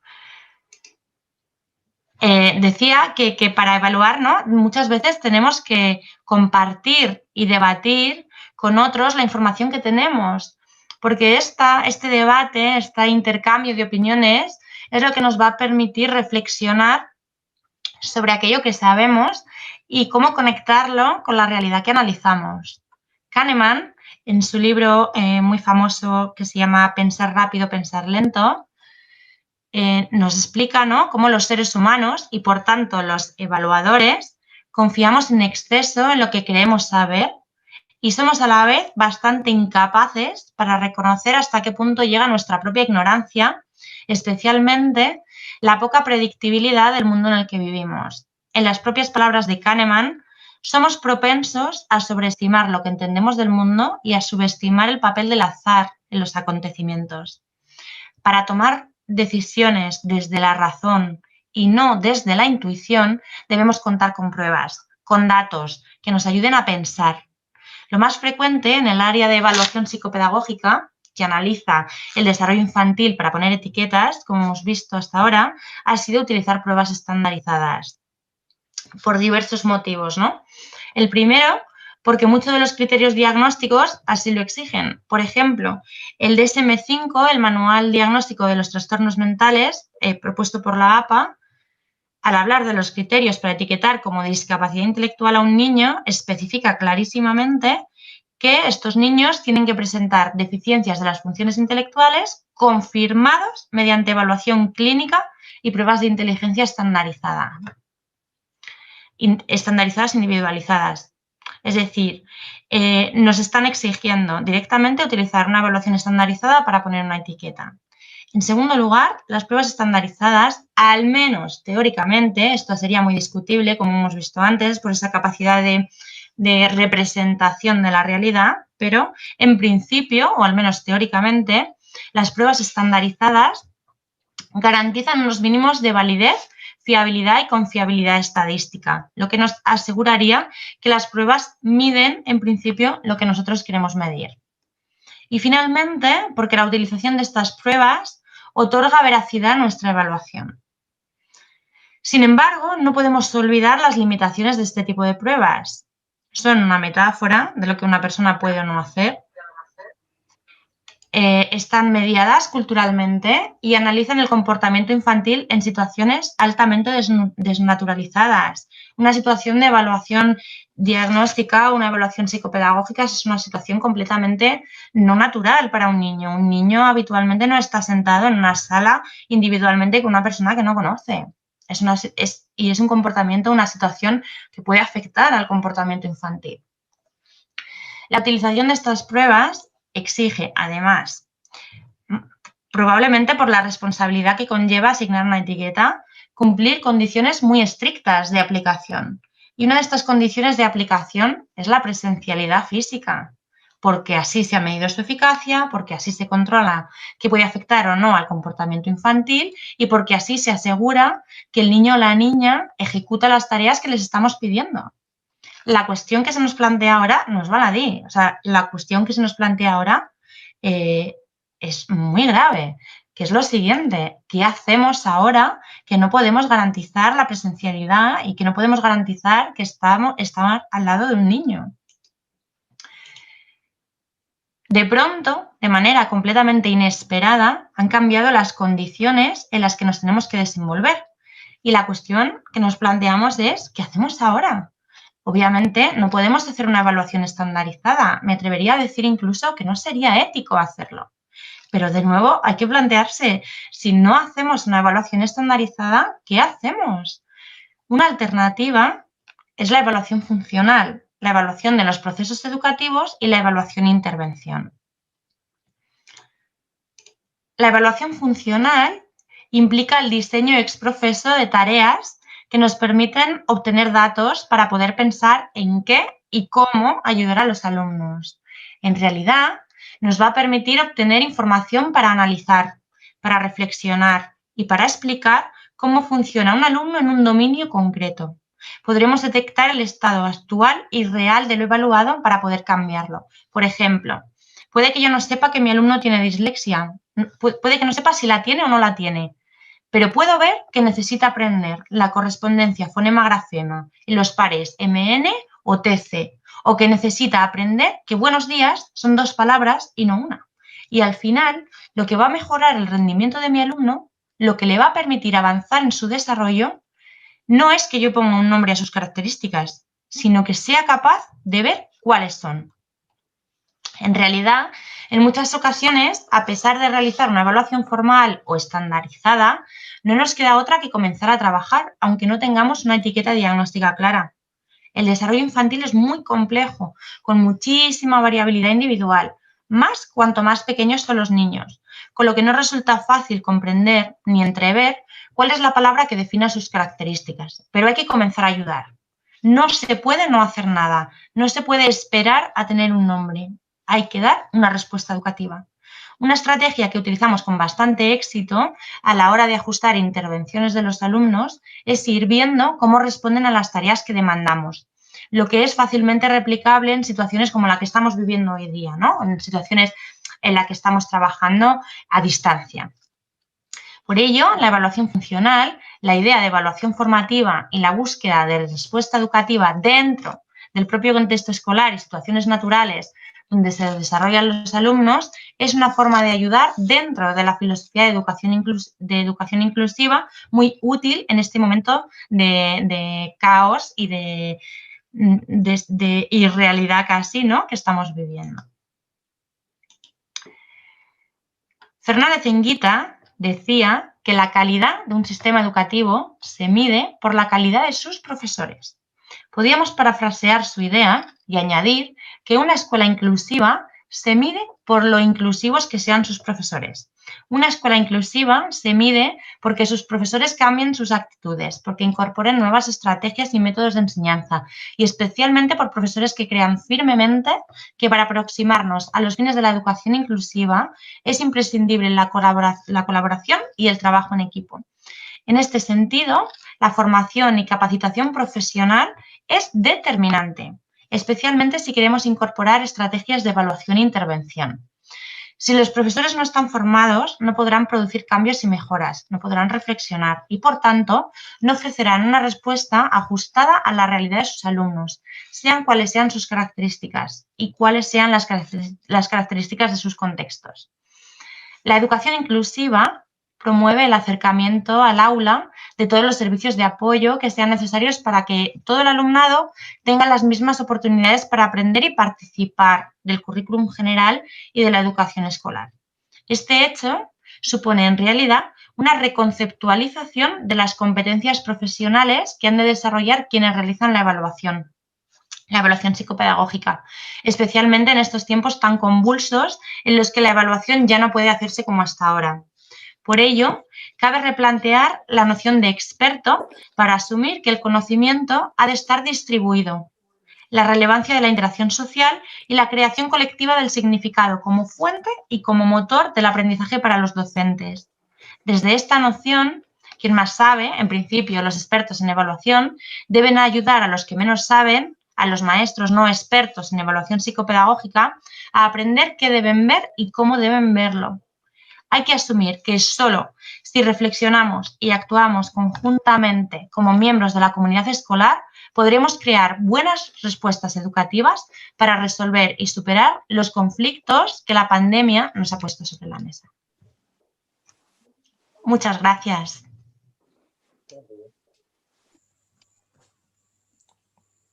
Decía que para evaluar, ¿no? Muchas veces tenemos que compartir y debatir con otros la información que tenemos. Porque este debate, este intercambio de opiniones es lo que nos va a permitir reflexionar sobre aquello que sabemos y cómo conectarlo con la realidad que analizamos. Kahneman, en su libro muy famoso que se llama Pensar rápido, pensar lento, nos explica, ¿no?, cómo los seres humanos y, por tanto, los evaluadores confiamos en exceso en lo que creemos saber y somos a la vez bastante incapaces para reconocer hasta qué punto llega nuestra propia ignorancia, especialmente la poca predictibilidad del mundo en el que vivimos. En las propias palabras de Kahneman, somos propensos a sobreestimar lo que entendemos del mundo y a subestimar el papel del azar en los acontecimientos. Para tomar decisiones desde la razón y no desde la intuición, debemos contar con pruebas, con datos que nos ayuden a pensar. Lo más frecuente en el área de evaluación psicopedagógica, que analiza el desarrollo infantil para poner etiquetas, como hemos visto hasta ahora, ha sido utilizar pruebas estandarizadas por diversos motivos, ¿no? El primero, porque muchos de los criterios diagnósticos así lo exigen. Por ejemplo, el DSM-5, el Manual Diagnóstico de los Trastornos Mentales, propuesto por la APA, al hablar de los criterios para etiquetar como discapacidad intelectual a un niño, especifica clarísimamente que estos niños tienen que presentar deficiencias de las funciones intelectuales confirmados mediante evaluación clínica y pruebas de inteligencia estandarizadas individualizadas. Es decir, nos están exigiendo directamente utilizar una evaluación estandarizada para poner una etiqueta. En segundo lugar, las pruebas estandarizadas, al menos teóricamente, esto sería muy discutible, como hemos visto antes, por esa capacidad de representación de la realidad, pero en principio, o al menos teóricamente, las pruebas estandarizadas garantizan unos mínimos de validez, fiabilidad y confiabilidad estadística, lo que nos aseguraría que las pruebas miden, en principio, lo que nosotros queremos medir. Y finalmente, porque la utilización de estas pruebas otorga veracidad a nuestra evaluación. Sin embargo, no podemos olvidar las limitaciones de este tipo de pruebas. Son una metáfora de lo que una persona puede o no hacer. Están mediadas culturalmente y analizan el comportamiento infantil en situaciones altamente desnaturalizadas. Una situación de evaluación diagnóstica o una evaluación psicopedagógica es una situación completamente no natural para un niño. Un niño habitualmente no está sentado en una sala individualmente con una persona que no conoce. Y es un comportamiento, una situación que puede afectar al comportamiento infantil. La utilización de estas pruebas exige, además, probablemente por la responsabilidad que conlleva asignar una etiqueta, cumplir condiciones muy estrictas de aplicación. Y una de estas condiciones de aplicación es la presencialidad física, porque así se ha medido su eficacia, porque así se controla que puede afectar o no al comportamiento infantil y porque así se asegura que el niño o la niña ejecuta las tareas que les estamos pidiendo. La cuestión que se nos plantea ahora no es baladí. O sea, la cuestión que se nos plantea ahora es muy grave, que es lo siguiente: ¿qué hacemos ahora que no podemos garantizar la presencialidad y que no podemos garantizar que estamos al lado de un niño? De pronto, de manera completamente inesperada, han cambiado las condiciones en las que nos tenemos que desenvolver. Y la cuestión que nos planteamos es: ¿qué hacemos ahora? Obviamente no podemos hacer una evaluación estandarizada. Me atrevería a decir incluso que no sería ético hacerlo. Pero de nuevo hay que plantearse, si no hacemos una evaluación estandarizada, ¿qué hacemos? Una alternativa es la evaluación funcional, la evaluación de los procesos educativos y la evaluación intervención. La evaluación funcional implica el diseño ex professo de tareas que nos permiten obtener datos para poder pensar en qué y cómo ayudar a los alumnos. En realidad, nos va a permitir obtener información para analizar, para reflexionar y para explicar cómo funciona un alumno en un dominio concreto. Podremos detectar el estado actual y real de lo evaluado para poder cambiarlo. Por ejemplo, puede que yo no sepa que mi alumno tiene dislexia, puede que no sepa si la tiene o no la tiene, pero puedo ver que necesita aprender la correspondencia fonema-grafema en los pares MN o TC, o que necesita aprender que buenos días son dos palabras y no una. Y al final, lo que va a mejorar el rendimiento de mi alumno, lo que le va a permitir avanzar en su desarrollo, no es que yo ponga un nombre a sus características, sino que sea capaz de ver cuáles son. En realidad, en muchas ocasiones, a pesar de realizar una evaluación formal o estandarizada, no nos queda otra que comenzar a trabajar, aunque no tengamos una etiqueta diagnóstica clara. El desarrollo infantil es muy complejo, con muchísima variabilidad individual, más cuanto más pequeños son los niños, con lo que no resulta fácil comprender ni entrever cuál es la palabra que defina sus características, pero hay que comenzar a ayudar. No se puede no hacer nada, no se puede esperar a tener un nombre. Hay que dar una respuesta educativa. Una estrategia que utilizamos con bastante éxito a la hora de ajustar intervenciones de los alumnos es ir viendo cómo responden a las tareas que demandamos, lo que es fácilmente replicable en situaciones como la que estamos viviendo hoy día, ¿no? En situaciones en las que estamos trabajando a distancia. Por ello, la evaluación funcional, la idea de evaluación formativa y la búsqueda de respuesta educativa dentro del propio contexto escolar y situaciones naturales donde se desarrollan los alumnos es una forma de ayudar dentro de la filosofía de educación inclusiva muy útil en este momento de caos y de irrealidad casi, ¿no?, que estamos viviendo. Fernández Enguita decía que la calidad de un sistema educativo se mide por la calidad de sus profesores. Podríamos parafrasear su idea y añadir que una escuela inclusiva se mide por lo inclusivos que sean sus profesores. Una escuela inclusiva se mide porque sus profesores cambien sus actitudes, porque incorporen nuevas estrategias y métodos de enseñanza y especialmente por profesores que crean firmemente que para aproximarnos a los fines de la educación inclusiva es imprescindible la colaboración y el trabajo en equipo. En este sentido, la formación y capacitación profesional es determinante, especialmente si queremos incorporar estrategias de evaluación e intervención. Si los profesores no están formados, no podrán producir cambios y mejoras, no podrán reflexionar y, por tanto, no ofrecerán una respuesta ajustada a la realidad de sus alumnos, sean cuales sean sus características y cuáles sean las características de sus contextos. La educación inclusiva promueve el acercamiento al aula de todos los servicios de apoyo que sean necesarios para que todo el alumnado tenga las mismas oportunidades para aprender y participar del currículum general y de la educación escolar. Este hecho supone en realidad una reconceptualización de las competencias profesionales que han de desarrollar quienes realizan la evaluación psicopedagógica, especialmente en estos tiempos tan convulsos en los que la evaluación ya no puede hacerse como hasta ahora. Por ello, cabe replantear la noción de experto para asumir que el conocimiento ha de estar distribuido, la relevancia de la interacción social y la creación colectiva del significado como fuente y como motor del aprendizaje para los docentes. Desde esta noción, quien más sabe, en principio los expertos en evaluación, deben ayudar a los que menos saben, a los maestros no expertos en evaluación psicopedagógica, a aprender qué deben ver y cómo deben verlo. Hay que asumir que solo si reflexionamos y actuamos conjuntamente como miembros de la comunidad escolar, podremos crear buenas respuestas educativas para resolver y superar los conflictos que la pandemia nos ha puesto sobre la mesa. Muchas gracias.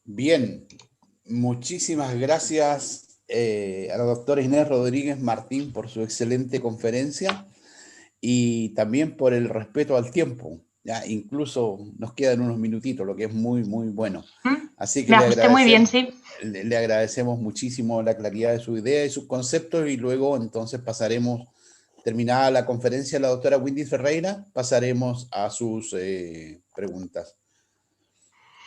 Bien, muchísimas gracias a la doctora Inés Rodríguez Martín por su excelente conferencia y también por el respeto al tiempo. Ya, incluso nos quedan unos minutitos, lo que es muy, muy bueno. Así que me ajusté muy bien, sí. Le agradecemos muchísimo la claridad de su idea y sus conceptos y luego entonces pasaremos, terminada la conferencia de la doctora Wendy Ferreira, pasaremos a sus preguntas.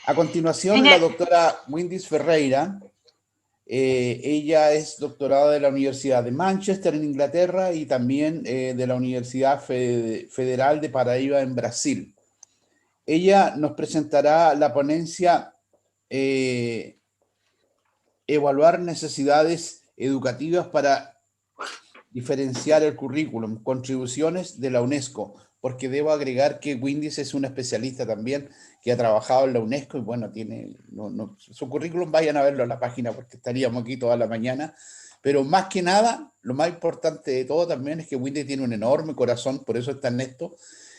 A continuación, la doctora Wendy Ferreira, ella es doctorada de la Universidad de Manchester en Inglaterra y también de la Universidad Federal de Paraíba en Brasil. Ella nos presentará la ponencia Evaluar necesidades educativas para diferenciar el currículum, contribuciones de la UNESCO, porque debo agregar que Wendy es una especialista también que ha trabajado en la UNESCO y bueno, tiene su currículum, vayan a verlo en la página porque estaríamos aquí toda la mañana, pero más que nada, lo más importante de todo también es que Wendy tiene un enorme corazón, por eso está en esto,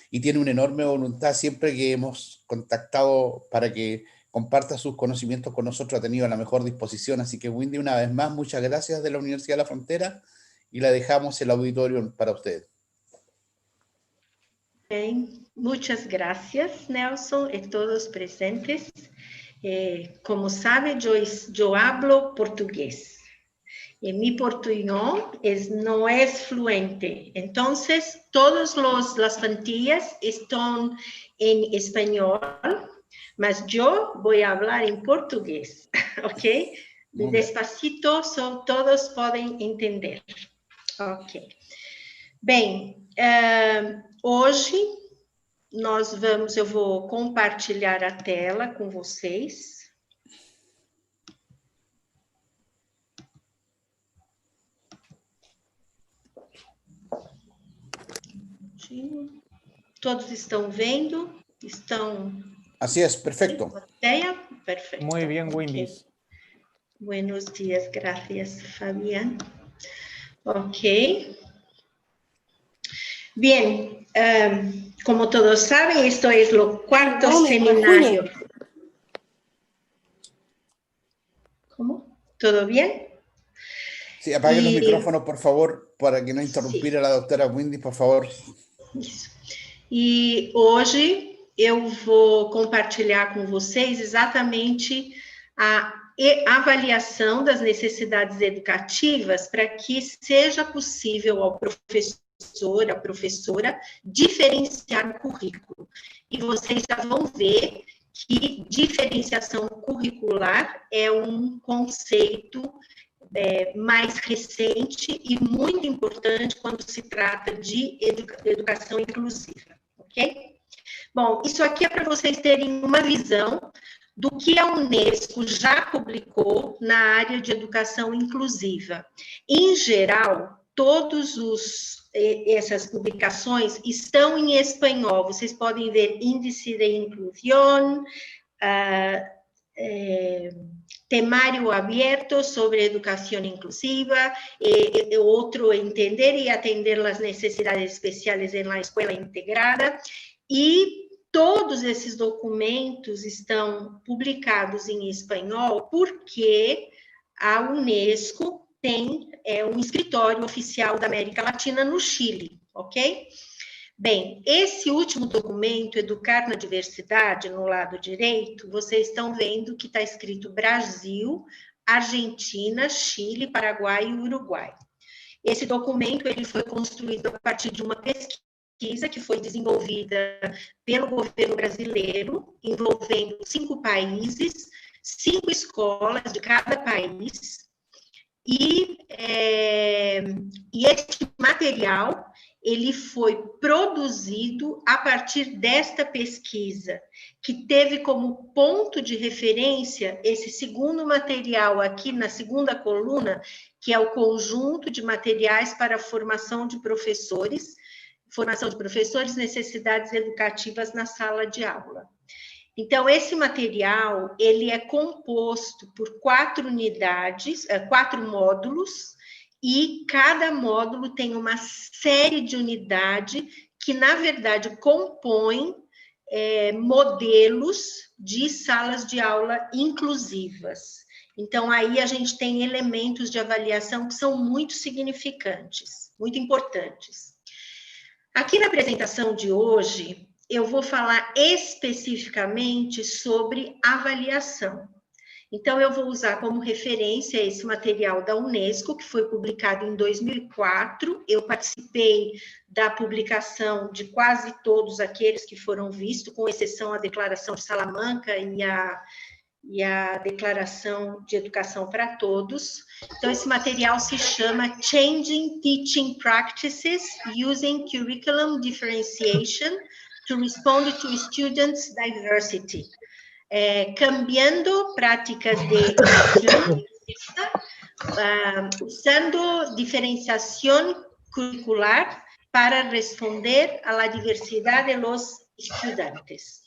y tiene una enorme voluntad. Siempre que hemos contactado para que comparta sus conocimientos con nosotros, ha tenido la mejor disposición, así que Wendy, una vez más, muchas gracias de la Universidad de la Frontera y la dejamos el auditorio para ustedes. Bem, muchas gracias, Nelson, y todos presentes. Como sabe, yo hablo portugués. Y mi portugués no es fluente. Entonces, todas las plantillas están en español, mas yo voy a hablar en portugués, ¿ok? Despacito, todos pueden entender. Ok. Bem, hoje eu vou compartilhar a tela com vocês. Todos estão vendo? Estão... Así es, perfecto. Perfecto. Muy bien, Okay. Windys. Buenos días, gracias, Fabián. Ok. Bien, como todos saben, esto es lo cuarto seminario. ¿Cómo? ¿Todo bien? Sí, apaguen los micrófonos, por favor, para que no interrumpiera a doctora Windys, por favor. Isso. E hoje eu vou compartilhar com vocês exatamente a avaliação das necessidades educativas para que seja possível ao professor, à professora, diferenciar o currículo. E vocês já vão ver que diferenciação curricular é um conceito mais recente e muito importante quando se trata de educação inclusiva, ok? Bom, isso aqui é para vocês terem uma visão do que a Unesco já publicou na área de educação inclusiva. Em geral, essas publicações estão em espanhol. Vocês podem ver Índice de Inclusión, Temario Abierto sobre Educación Inclusiva, outro Entender y Atender las Necesidades Especiales en la Escuela Integrada, e todos esses documentos estão publicados em espanhol porque a Unesco tem um escritório oficial da América Latina no Chile, ok? Bem, esse último documento, Educar na Diversidade, no lado direito, vocês estão vendo que está escrito Brasil, Argentina, Chile, Paraguai e Uruguai. Esse documento ele foi construído a partir de uma pesquisa que foi desenvolvida pelo governo brasileiro, envolvendo 5 países, 5 escolas de cada país, e este material ele foi produzido a partir desta pesquisa, que teve como ponto de referência esse segundo material aqui na segunda coluna, que é o conjunto de materiais para a formação de professores, necessidades educativas na sala de aula. Então, esse material, ele é composto por 4 unidades, 4 módulos, e cada módulo tem uma série de unidades que, na verdade, compõem modelos de salas de aula inclusivas. Então, aí a gente tem elementos de avaliação que são muito significantes, muito importantes. Aqui na apresentação de hoje, eu vou falar especificamente sobre avaliação. Então, eu vou usar como referência esse material da Unesco, que foi publicado em 2004. Eu participei da publicação de quase todos aqueles que foram vistos, com exceção a Declaração de Salamanca e a Declaração de Educação para Todos. Então, esse material se chama Changing Teaching Practices Using Curriculum Differentiation to Respond to Students' Diversity. Cambiando práticas de educación usando diferenciación curricular para responder a la diversidad de los estudiantes.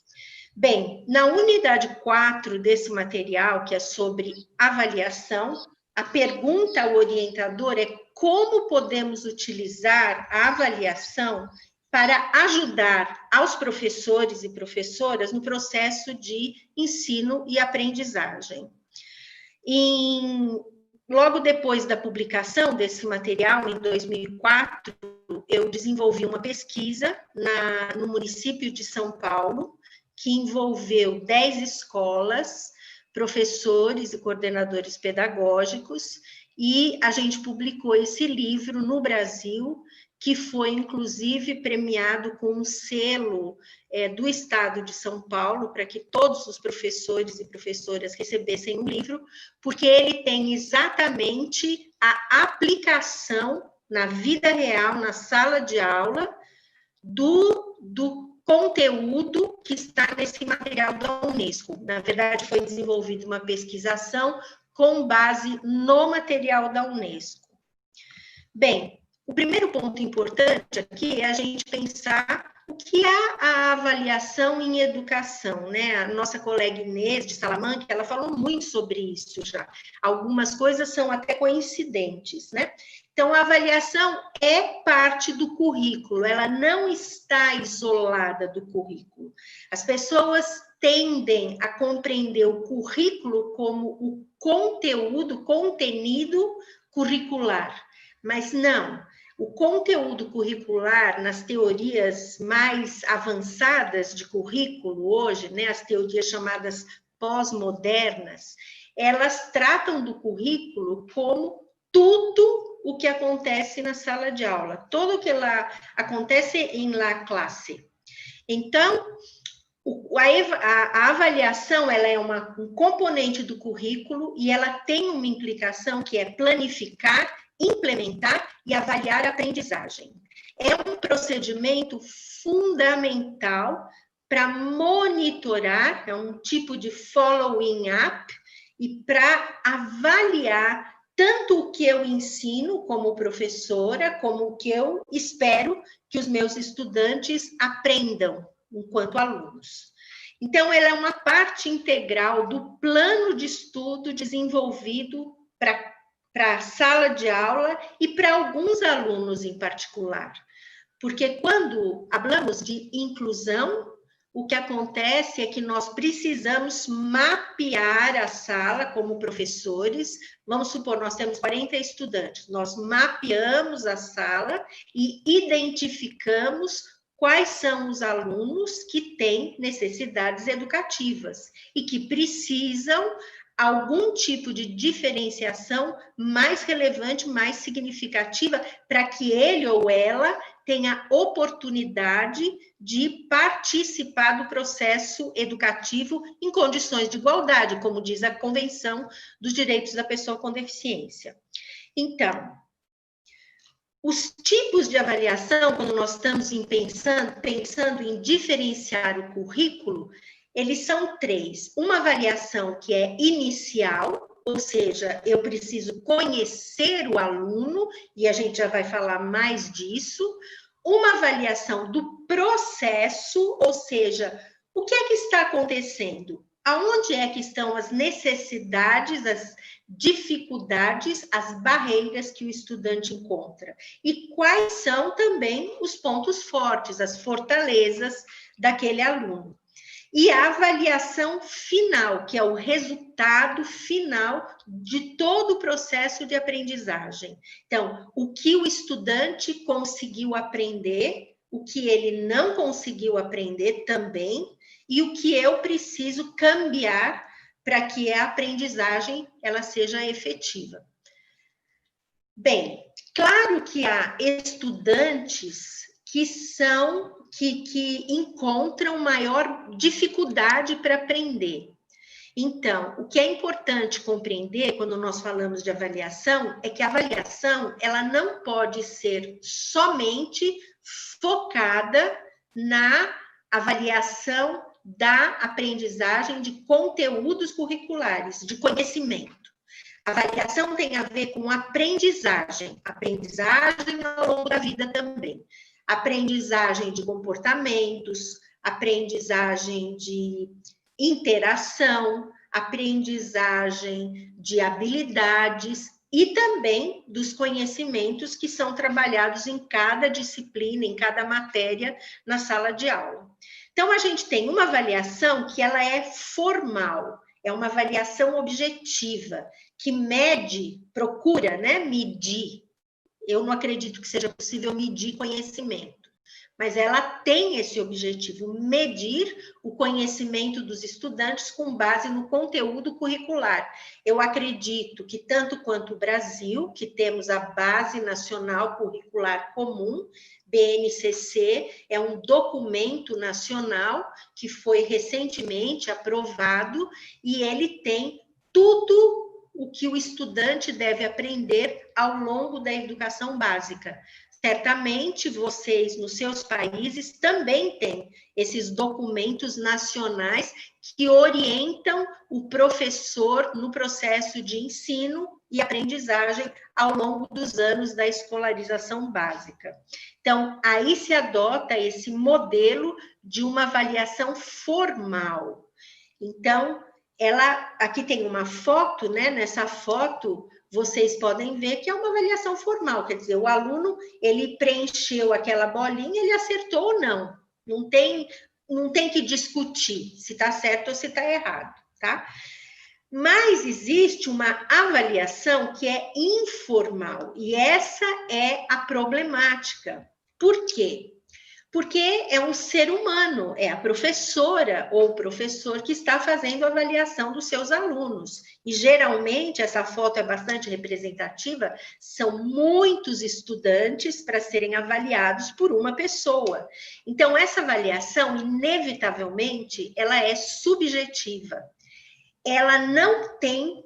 Bem, na unidade 4 desse material, que é sobre avaliação, a pergunta ao orientador é como podemos utilizar a avaliação para ajudar aos professores e professoras no processo de ensino e aprendizagem. Logo depois da publicação desse material, em 2004, eu desenvolvi uma pesquisa no município de São Paulo, que envolveu 10 escolas, professores e coordenadores pedagógicos, e a gente publicou esse livro no Brasil, que foi, inclusive, premiado com um selo do Estado de São Paulo, para que todos os professores e professoras recebessem o livro, porque ele tem exatamente a aplicação na vida real, na sala de aula, do conteúdo que está nesse material da Unesco. Na verdade, foi desenvolvida uma pesquisação com base no material da Unesco. Bem, o primeiro ponto importante aqui é a gente pensar o que é a avaliação em educação, né? A nossa colega Inês de Salamanca, ela falou muito sobre isso já. Algumas coisas são até coincidentes, né? Então, a avaliação é parte do currículo, ela não está isolada do currículo. As pessoas tendem a compreender o currículo como o conteúdo, contenido curricular, mas não. O conteúdo curricular, nas teorias mais avançadas de currículo hoje, né, as teorias chamadas pós-modernas, elas tratam do currículo como tudo o que acontece na sala de aula, tudo o que lá acontece em la classe. Então, a avaliação ela é um componente do currículo e ela tem uma implicação que é planificar, implementar e avaliar a aprendizagem. É um procedimento fundamental para monitorar, é um tipo de following up, e para avaliar tanto o que eu ensino como professora, como o que eu espero que os meus estudantes aprendam enquanto alunos. Então, ela é uma parte integral do plano de estudo desenvolvido para a sala de aula e para alguns alunos em particular. Porque quando falamos de inclusão, o que acontece é que nós precisamos mapear a sala como professores. Vamos supor, nós temos 40 estudantes. Nós mapeamos a sala e identificamos quais são os alunos que têm necessidades educativas e que precisam algum tipo de diferenciação mais relevante, mais significativa, para que ele ou ela tenha oportunidade de participar do processo educativo em condições de igualdade, como diz a Convenção dos Direitos da Pessoa com Deficiência. Então, os tipos de avaliação, quando nós estamos pensando em diferenciar o currículo, eles são 3. Uma avaliação que é inicial, ou seja, eu preciso conhecer o aluno, e a gente já vai falar mais disso. Uma avaliação do processo, ou seja, o que é que está acontecendo? Aonde é que estão as necessidades, as dificuldades, as barreiras que o estudante encontra? E quais são também os pontos fortes, as fortalezas daquele aluno? E a avaliação final, que é o resultado final de todo o processo de aprendizagem. Então, o que o estudante conseguiu aprender, o que ele não conseguiu aprender também, e o que eu preciso cambiar para que a aprendizagem ela seja efetiva. Bem, claro que há estudantes que encontram maior dificuldade para aprender. Então, o que é importante compreender quando nós falamos de avaliação é que a avaliação ela não pode ser somente focada na avaliação da aprendizagem de conteúdos curriculares, de conhecimento. A avaliação tem a ver com aprendizagem ao longo da vida também. Aprendizagem de comportamentos, aprendizagem de interação, aprendizagem de habilidades e também dos conhecimentos que são trabalhados em cada disciplina, em cada matéria na sala de aula. Então, a gente tem uma avaliação que ela é formal, é uma avaliação objetiva, que mede, procura, né, medir. Eu não acredito que seja possível medir conhecimento, mas ela tem esse objetivo, medir o conhecimento dos estudantes com base no conteúdo curricular. Eu acredito que tanto quanto o Brasil, que temos a Base Nacional Curricular Comum, BNCC, é um documento nacional que foi recentemente aprovado e ele tem tudo o que o estudante deve aprender ao longo da educação básica. Certamente vocês, nos seus países, também têm esses documentos nacionais que orientam o professor no processo de ensino e aprendizagem ao longo dos anos da escolarização básica. Então, aí se adota esse modelo de uma avaliação formal. Então, aqui tem uma foto, né? Nessa foto, vocês podem ver que é uma avaliação formal, quer dizer, o aluno, ele preencheu aquela bolinha, ele acertou ou não. Não tem que discutir se está certo ou se está errado, tá? Mas existe uma avaliação que é informal, e essa é a problemática. Por quê? Porque é um ser humano, é a professora ou o professor que está fazendo a avaliação dos seus alunos. E, geralmente, essa foto é bastante representativa, são muitos estudantes para serem avaliados por uma pessoa. Então, essa avaliação, inevitavelmente, ela é subjetiva. Ela não tem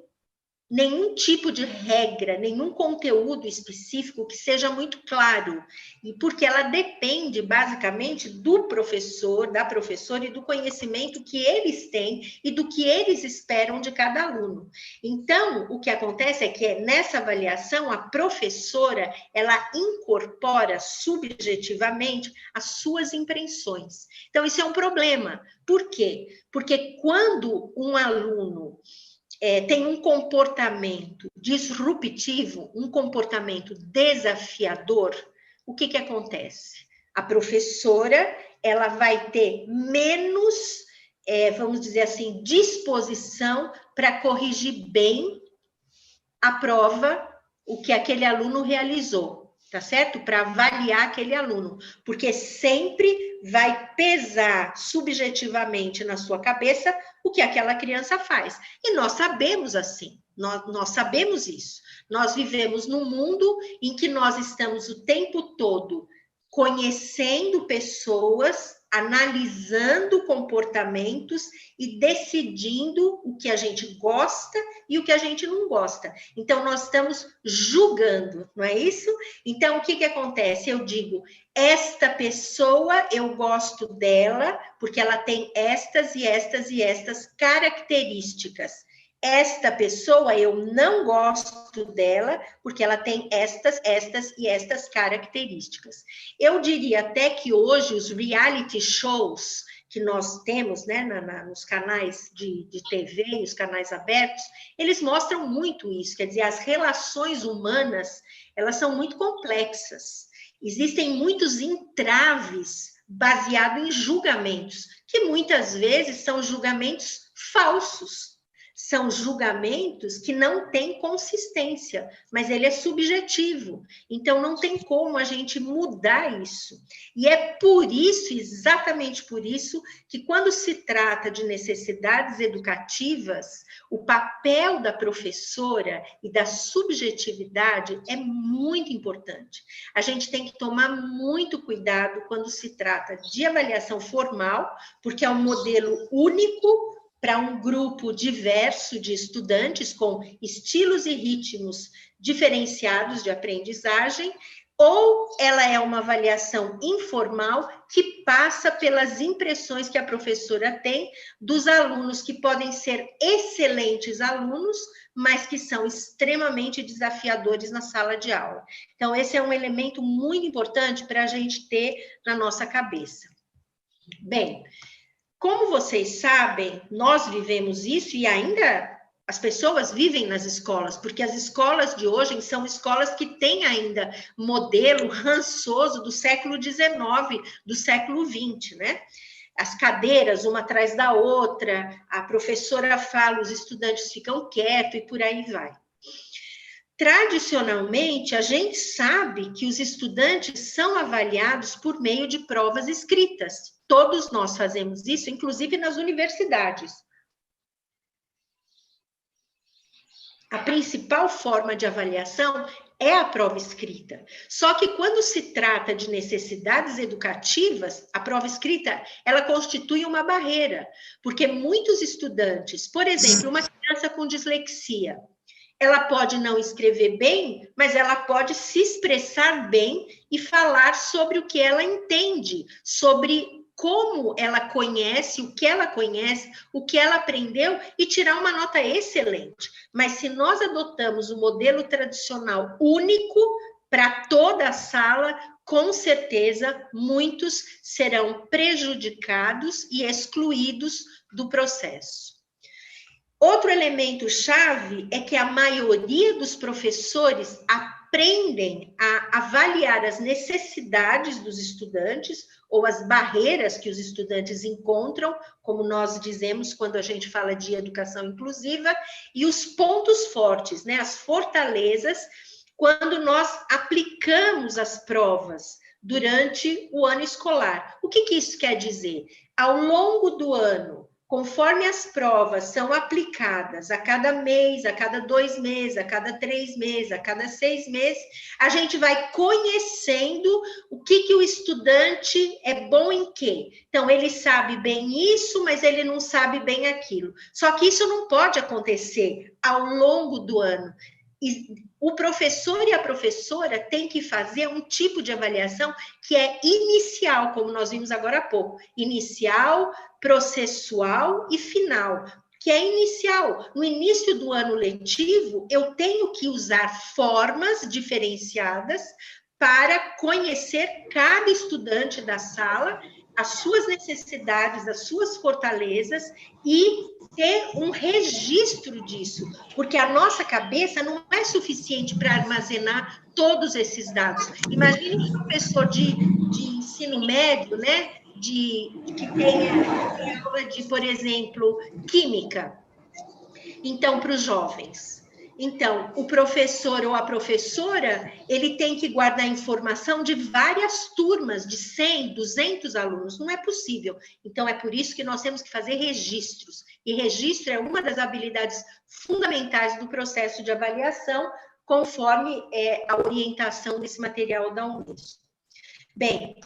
nenhum tipo de regra, nenhum conteúdo específico que seja muito claro, e porque ela depende basicamente do professor, da professora e do conhecimento que eles têm e do que eles esperam de cada aluno. Então, o que acontece é que nessa avaliação, a professora, ela incorpora subjetivamente as suas impressões. Então, isso é um problema. Por quê? Porque quando um aluno tem um comportamento disruptivo, um comportamento desafiador, o que acontece? A professora, ela vai ter menos, vamos dizer assim, disposição para corrigir bem a prova, o que aquele aluno realizou, tá certo? Para avaliar aquele aluno, porque sempre vai pesar subjetivamente na sua cabeça o que aquela criança faz. E nós sabemos assim, nós sabemos isso. Nós vivemos num mundo em que nós estamos o tempo todo conhecendo pessoas, analisando comportamentos e decidindo o que a gente gosta e o que a gente não gosta. Então, nós estamos julgando, não é isso? Então, o que acontece? Eu digo, esta pessoa, eu gosto dela porque ela tem estas e estas e estas características. Esta pessoa, eu não gosto dela porque ela tem estas e estas características. Eu diria até que hoje os reality shows que nós temos, né, nos canais de TV, os canais abertos, eles mostram muito isso, quer dizer, as relações humanas, elas são muito complexas. Existem muitos entraves baseados em julgamentos, que muitas vezes são julgamentos falsos. São julgamentos que não têm consistência, mas ele é subjetivo. Então, não tem como a gente mudar isso. E é por isso, exatamente por isso, que quando se trata de necessidades educativas, o papel da professora e da subjetividade é muito importante. A gente tem que tomar muito cuidado quando se trata de avaliação formal, porque é um modelo único para um grupo diverso de estudantes com estilos e ritmos diferenciados de aprendizagem, ou ela é uma avaliação informal que passa pelas impressões que a professora tem dos alunos que podem ser excelentes alunos, mas que são extremamente desafiadores na sala de aula. Então, esse é um elemento muito importante para a gente ter na nossa cabeça. Bem, como vocês sabem, nós vivemos isso e ainda as pessoas vivem nas escolas, porque as escolas de hoje são escolas que têm ainda modelo rançoso do século XIX, do século XX, né? As cadeiras, uma atrás da outra, a professora fala, os estudantes ficam quietos e por aí vai. Tradicionalmente, a gente sabe que os estudantes são avaliados por meio de provas escritas. Todos nós fazemos isso, inclusive nas universidades. A principal forma de avaliação é a prova escrita. Só que quando se trata de necessidades educativas, a prova escrita, ela constitui uma barreira, porque muitos estudantes, por exemplo, uma criança com dislexia, Ela pode não escrever bem, mas ela pode se expressar bem e falar sobre o que ela entende, sobre como ela conhece, o que ela aprendeu e tirar uma nota excelente. Mas se nós adotamos o modelo tradicional único para toda a sala, com certeza muitos serão prejudicados e excluídos do processo. Outro elemento chave é que a maioria dos professores aprendem a avaliar as necessidades dos estudantes ou as barreiras que os estudantes encontram, como nós dizemos quando a gente fala de educação inclusiva, e os pontos fortes, né, as fortalezas, quando nós aplicamos as provas durante o ano escolar. O que isso quer dizer? Ao longo do ano, conforme as provas são aplicadas a cada mês, a cada 2 meses, a cada 3 meses, a cada 6 meses, a gente vai conhecendo o que o estudante é bom em quê. Então, ele sabe bem isso, mas ele não sabe bem aquilo. Só que isso não pode acontecer ao longo do ano. E o professor e a professora têm que fazer um tipo de avaliação que é inicial, como nós vimos agora há pouco. Inicial, processual e final, que é inicial. No início do ano letivo, eu tenho que usar formas diferenciadas para conhecer cada estudante da sala, as suas necessidades, as suas fortalezas e ter um registro disso, porque a nossa cabeça não é suficiente para armazenar todos esses dados. Imagine um professor de ensino médio, né, que tem aula de, por exemplo, química. Então, para os jovens. Então, o professor ou a professora, ele tem que guardar informação de várias turmas, de 100, 200 alunos. Não é possível. Então, é por isso que nós temos que fazer registros. E registro é uma das habilidades fundamentais do processo de avaliação, conforme a orientação desse material da Unesco. Bem,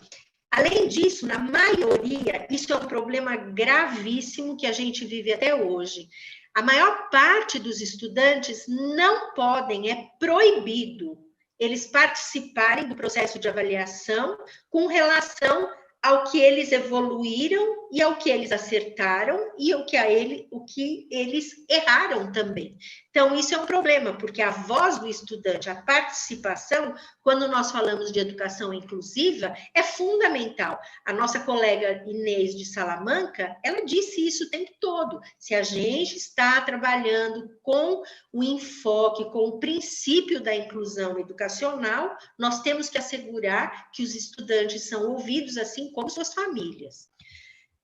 além disso, na maioria, isso é um problema gravíssimo que a gente vive até hoje. A maior parte dos estudantes não podem, é proibido, eles participarem do processo de avaliação com relação ao que eles evoluíram e ao que eles acertaram e o que eles erraram também. Então, isso é um problema, porque a voz do estudante, a participação, quando nós falamos de educação inclusiva, é fundamental. A nossa colega Inês de Salamanca, ela disse isso o tempo todo. Se a gente está trabalhando com o enfoque, com o princípio da inclusão educacional, nós temos que assegurar que os estudantes são ouvidos, assim como suas famílias.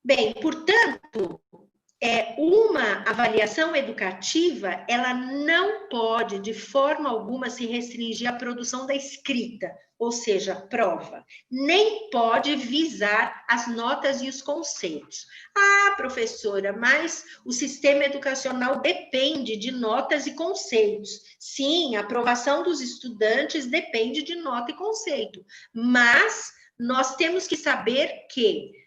Bem, portanto, uma avaliação educativa, ela não pode, de forma alguma, se restringir à produção da escrita, ou seja, prova. Nem pode visar as notas e os conceitos. Ah, professora, mas o sistema educacional depende de notas e conceitos. Sim, a aprovação dos estudantes depende de nota e conceito, mas nós temos que saber que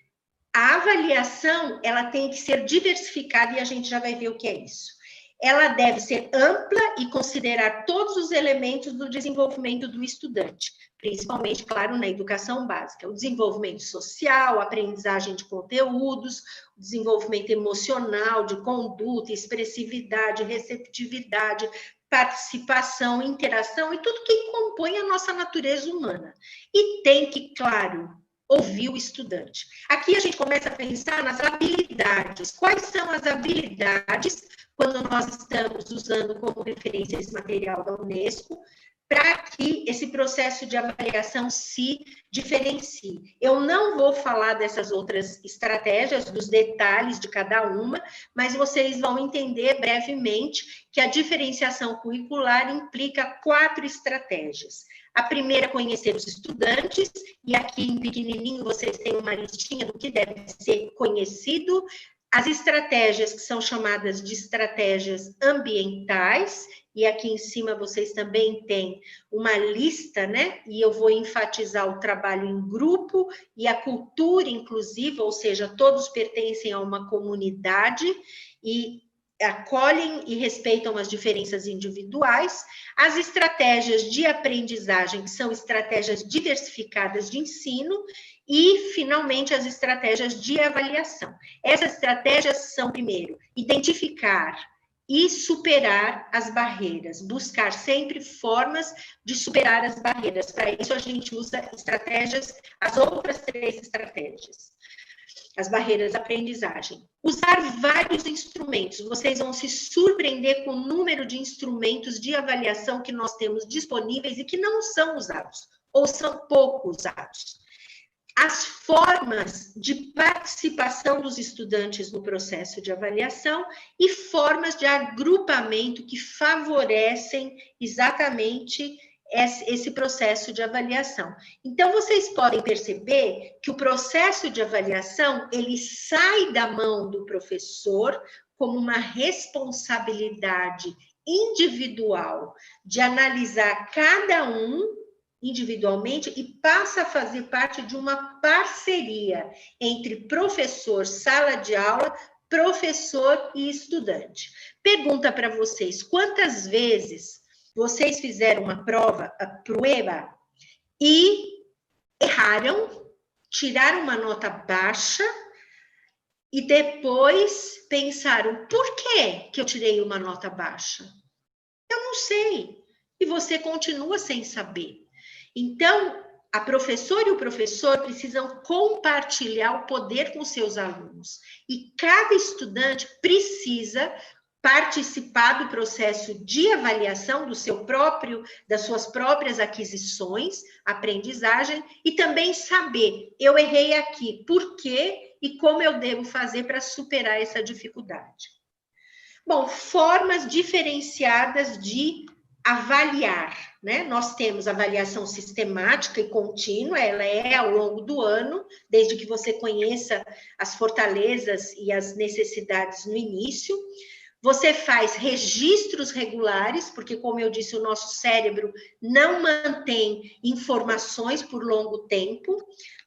a avaliação, ela tem que ser diversificada e a gente já vai ver o que é isso. Ela deve ser ampla e considerar todos os elementos do desenvolvimento do estudante, principalmente, claro, na educação básica. O desenvolvimento social, a aprendizagem de conteúdos, o desenvolvimento emocional, de conduta, expressividade, receptividade, participação, interação e tudo que compõe a nossa natureza humana. E tem que, claro, ouvir o estudante. Aqui a gente começa a pensar nas habilidades. Quais são as habilidades, quando nós estamos usando como referência esse material da Unesco, para que esse processo de avaliação se diferencie. Eu não vou falar dessas outras estratégias, dos detalhes de cada uma, mas vocês vão entender brevemente que a diferenciação curricular implica 4 estratégias. A primeira, conhecer os estudantes, e aqui em pequenininho vocês têm uma listinha do que deve ser conhecido. As estratégias que são chamadas de estratégias ambientais, e aqui em cima vocês também têm uma lista, né? E eu vou enfatizar o trabalho em grupo e a cultura inclusiva, ou seja, todos pertencem a uma comunidade, e acolhem e respeitam as diferenças individuais, as estratégias de aprendizagem, que são estratégias diversificadas de ensino, e, finalmente, as estratégias de avaliação. Essas estratégias são, primeiro, identificar e superar as barreiras, buscar sempre formas de superar as barreiras. Para isso, a gente usa estratégias, as outras 3 estratégias. As barreiras de aprendizagem. Usar vários instrumentos. Vocês vão se surpreender com o número de instrumentos de avaliação que nós temos disponíveis e que não são usados, ou são pouco usados. As formas de participação dos estudantes no processo de avaliação e formas de agrupamento que favorecem exatamente esse processo de avaliação. Então, vocês podem perceber que o processo de avaliação, ele sai da mão do professor como uma responsabilidade individual de analisar cada um individualmente e passa a fazer parte de uma parceria entre professor, sala de aula, professor e estudante. Pergunta para vocês, quantas vezes vocês fizeram uma prova, a prueba, e erraram, tiraram uma nota baixa e depois pensaram, por que eu tirei uma nota baixa? Eu não sei. E você continua sem saber. Então, a professora e o professor precisam compartilhar o poder com seus alunos. E cada estudante precisa participar do processo de avaliação das suas próprias aquisições, aprendizagem, e também saber, eu errei aqui, por quê e como eu devo fazer para superar essa dificuldade. Bom, formas diferenciadas de avaliar, né? Nós temos avaliação sistemática e contínua, ela é ao longo do ano, desde que você conheça as fortalezas e as necessidades no início. Você faz registros regulares, porque, como eu disse, o nosso cérebro não mantém informações por longo tempo.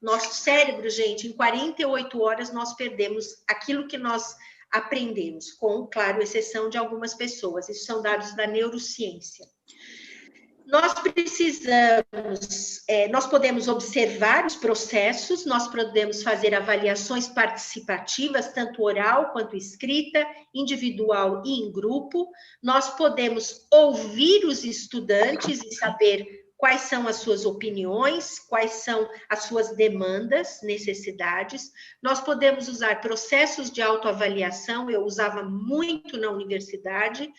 Nosso cérebro, gente, em 48 horas nós perdemos aquilo que nós aprendemos, com, claro, exceção de algumas pessoas. Isso são dados da neurociência. Nós nós podemos observar os processos, nós podemos fazer avaliações participativas, tanto oral quanto escrita, individual e em grupo. Nós podemos ouvir os estudantes e saber quais são as suas opiniões, quais são as suas demandas, necessidades. Nós podemos usar processos de autoavaliação, eu usava muito na universidade.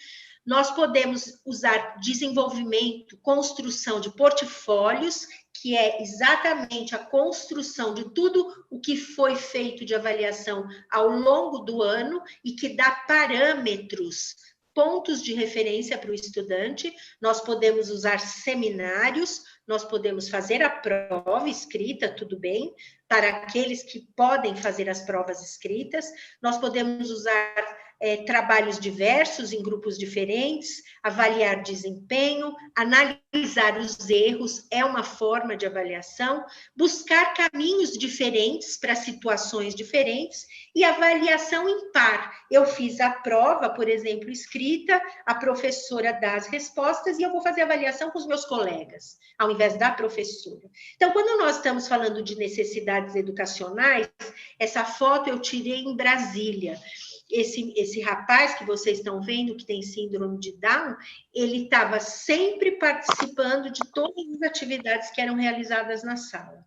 Nós podemos usar desenvolvimento, construção de portfólios, que é exatamente a construção de tudo o que foi feito de avaliação ao longo do ano e que dá parâmetros, pontos de referência para o estudante. Nós podemos usar seminários, nós podemos fazer a prova escrita, tudo bem, para aqueles que podem fazer as provas escritas. Nós podemos usar trabalhos diversos em grupos diferentes, avaliar desempenho, analisar os erros, é uma forma de avaliação, buscar caminhos diferentes para situações diferentes e avaliação em par. Eu fiz a prova, por exemplo, escrita, a professora dá as respostas e eu vou fazer avaliação com os meus colegas, ao invés da professora. Então, quando nós estamos falando de necessidades educacionais, essa foto eu tirei em Brasília. Esse rapaz que vocês estão vendo, que tem síndrome de Down, ele estava sempre participando de todas as atividades que eram realizadas na sala.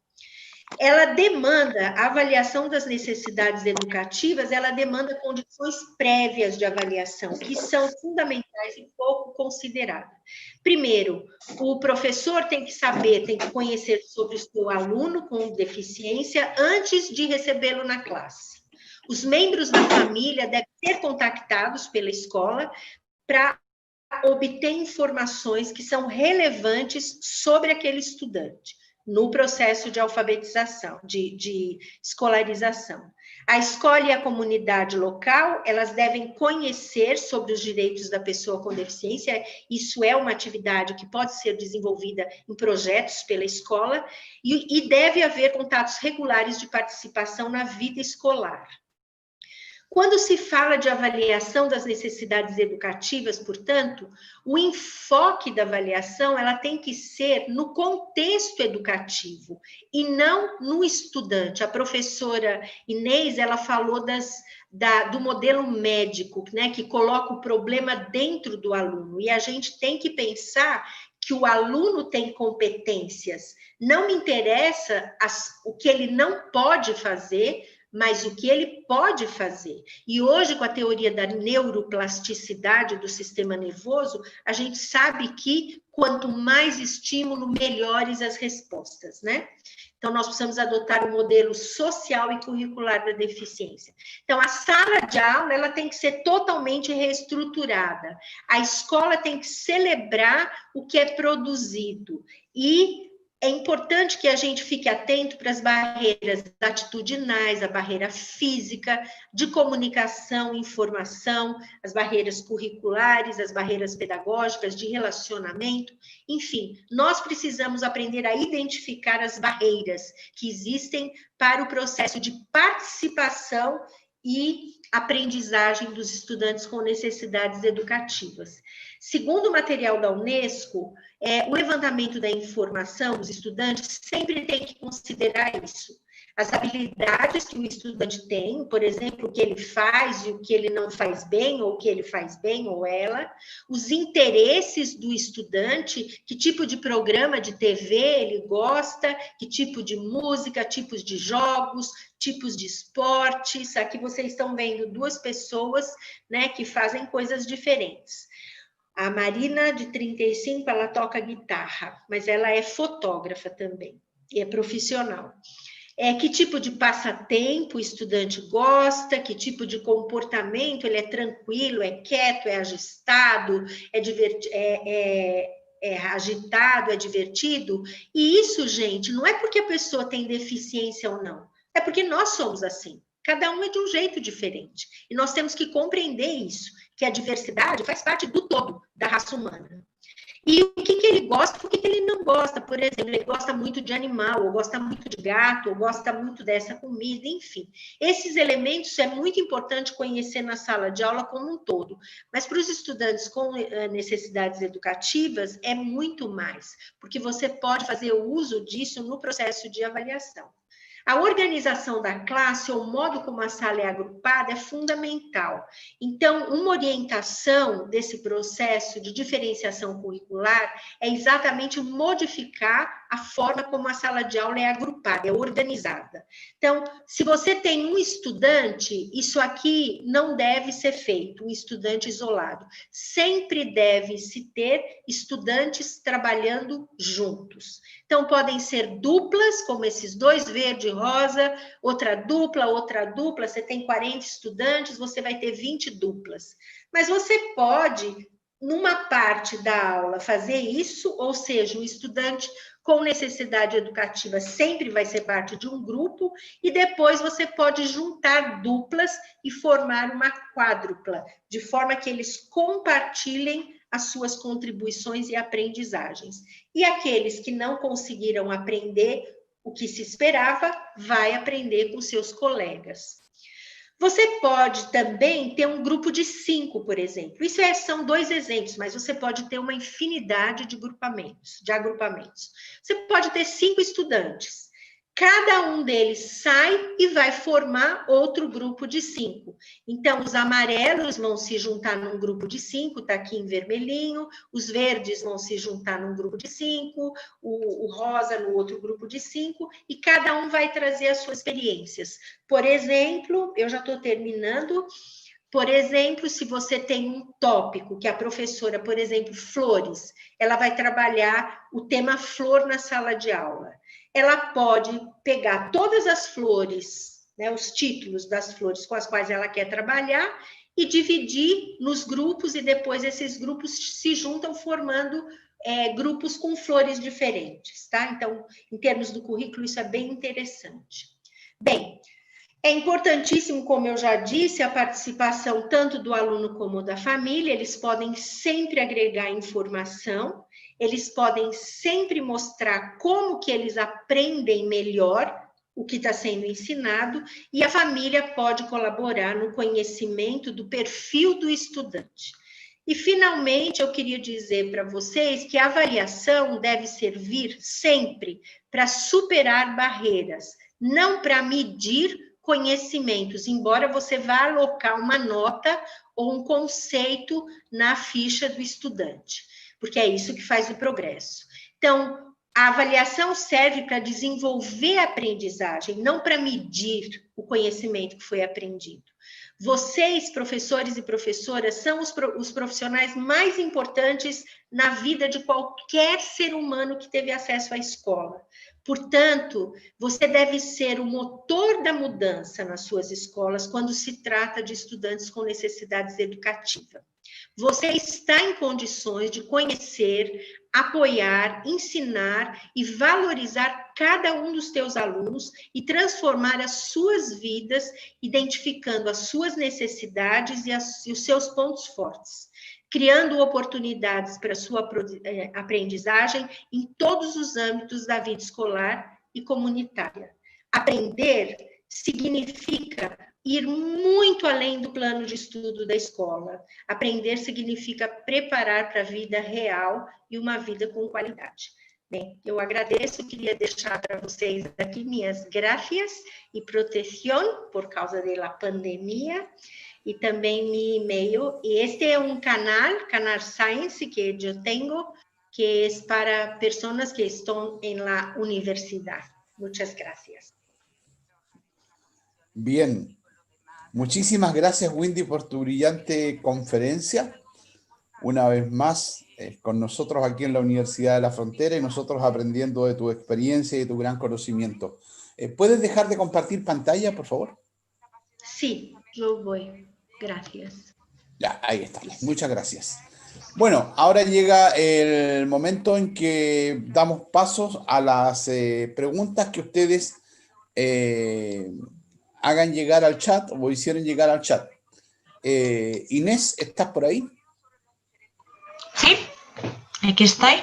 Ela demanda, a avaliação das necessidades educativas, ela demanda condições prévias de avaliação, que são fundamentais e pouco consideradas. Primeiro, o professor tem que saber, tem que conhecer sobre o seu aluno com deficiência antes de recebê-lo na classe. Os membros da família devem ser contactados pela escola para obter informações que são relevantes sobre aquele estudante no processo de alfabetização, de escolarização. A escola e a comunidade local, elas devem conhecer sobre os direitos da pessoa com deficiência. Isso é uma atividade que pode ser desenvolvida em projetos pela escola e deve haver contatos regulares de participação na vida escolar. Quando se fala de avaliação das necessidades educativas, portanto, o enfoque da avaliação ela tem que ser no contexto educativo e não no estudante. A professora Inês ela falou do modelo médico, né, que coloca o problema dentro do aluno, e a gente tem que pensar que o aluno tem competências. Não me interessa o que ele não pode fazer, mas o que ele pode fazer. E hoje, com a teoria da neuroplasticidade do sistema nervoso, a gente sabe que quanto mais estímulo, melhores as respostas, né? Então, nós precisamos adotar o modelo social e curricular da deficiência. Então, a sala de aula ela tem que ser totalmente reestruturada. A escola tem que celebrar o que é produzido. E é importante que a gente fique atento para as barreiras atitudinais, a barreira física, de comunicação, informação, as barreiras curriculares, as barreiras pedagógicas, de relacionamento. Enfim, nós precisamos aprender a identificar as barreiras que existem para o processo de participação e aprendizagem dos estudantes com necessidades educativas. Segundo o material da Unesco, o levantamento da informação dos estudantes sempre tem que considerar isso. As habilidades que o estudante tem, por exemplo, o que ele faz e o que ele não faz bem, ou o que ele faz bem, ou ela, os interesses do estudante, que tipo de programa de TV ele gosta, que tipo de música, tipos de jogos, tipos de esportes. Aqui vocês estão vendo duas pessoas, né, que fazem coisas diferentes. A Marina, de 35, ela toca guitarra, mas ela é fotógrafa também, e é profissional. Que tipo de passatempo o estudante gosta, que tipo de comportamento, ele é tranquilo, é quieto, é agitado, é agitado, é divertido. E isso, gente, não é porque a pessoa tem deficiência ou não, é porque nós somos assim. Cada um é de um jeito diferente. E nós temos que compreender isso, que a diversidade faz parte do todo da raça humana. E o que ele gosta, o que ele não gosta. Por exemplo, ele gosta muito de animal, ou gosta muito de gato, ou gosta muito dessa comida, enfim. Esses elementos é muito importante conhecer na sala de aula como um todo. Mas para os estudantes com necessidades educativas, é muito mais, porque você pode fazer uso disso no processo de avaliação. A organização da classe, ou o modo como a sala é agrupada, é fundamental. Então, uma orientação desse processo de diferenciação curricular é exatamente modificar a forma como a sala de aula é agrupada, é organizada. Então, se você tem um estudante, isso aqui não deve ser feito, um estudante isolado. Sempre deve-se ter estudantes trabalhando juntos. Então, podem ser duplas, como esses dois, verde e rosa, outra dupla, você tem 40 estudantes, você vai ter 20 duplas. Mas você pode, numa parte da aula, fazer isso, ou seja, o estudante com necessidade educativa sempre vai ser parte de um grupo, e depois você pode juntar duplas e formar uma quádrupla, de forma que eles compartilhem as suas contribuições e aprendizagens. E aqueles que não conseguiram aprender o que se esperava, vai aprender com seus colegas. Você pode também ter um grupo de 5, por exemplo. Isso são 2 exemplos, mas você pode ter uma infinidade de agrupamentos. Você pode ter 5 estudantes. Cada um deles sai e vai formar outro grupo de 5. Então, os amarelos vão se juntar num grupo de 5, está aqui em vermelhinho, os verdes vão se juntar num grupo de 5, o rosa no outro grupo de 5, e cada um vai trazer as suas experiências. Por exemplo, eu já estou terminando. Por exemplo, se você tem um tópico, que a professora, por exemplo, flores, ela vai trabalhar o tema flor na sala de aula. Ela pode pegar todas as flores, né, os títulos das flores com as quais ela quer trabalhar, e dividir nos grupos, e depois esses grupos se juntam formando grupos com flores diferentes, tá? Então, em termos do currículo, isso é bem interessante. Bem, é importantíssimo, como eu já disse, a participação tanto do aluno como da família. Eles podem sempre agregar informação, eles podem sempre mostrar como que eles aprendem melhor, o que está sendo ensinado, e a família pode colaborar no conhecimento do perfil do estudante. E, finalmente, eu queria dizer para vocês que a avaliação deve servir sempre para superar barreiras, não para medir conhecimentos, embora você vá alocar uma nota ou um conceito na ficha do estudante, porque é isso que faz o progresso. Então, a avaliação serve para desenvolver a aprendizagem, não para medir o conhecimento que foi aprendido. Vocês, professores e professoras, são os profissionais mais importantes na vida de qualquer ser humano que teve acesso à escola. Portanto, você deve ser o motor da mudança nas suas escolas quando se trata de estudantes com necessidades educativas. Você está em condições de conhecer, apoiar, ensinar e valorizar cada um dos teus alunos e transformar as suas vidas, identificando as suas necessidades e os seus pontos fortes, criando oportunidades para a sua aprendizagem em todos os âmbitos da vida escolar e comunitária. Aprender significa ir muito além do plano de estudo da escola. Aprender significa preparar para a vida real e uma vida com qualidade. Bem, eu agradeço, queria deixar para vocês aqui minhas gracias e proteção por causa da pandemia, e também mi e-mail. E este é um canal Science, que eu tenho, que é para pessoas que estão na universidade. Muchas gracias. Bien. Muchísimas gracias, Wendy, por tu brillante conferencia. Una vez más, con nosotros aquí en la Universidad de la Frontera y nosotros aprendiendo de tu experiencia y de tu gran conocimiento. ¿Puedes dejar de compartir pantalla, por favor? Sí, yo voy. Gracias. Ya, ahí estamos. Muchas gracias. Bueno, ahora llega el momento en que damos pasos a las preguntas que ustedes hagan llegar al chat o hicieron llegar al chat. Inés, ¿estás por ahí? Sí, aquí estoy.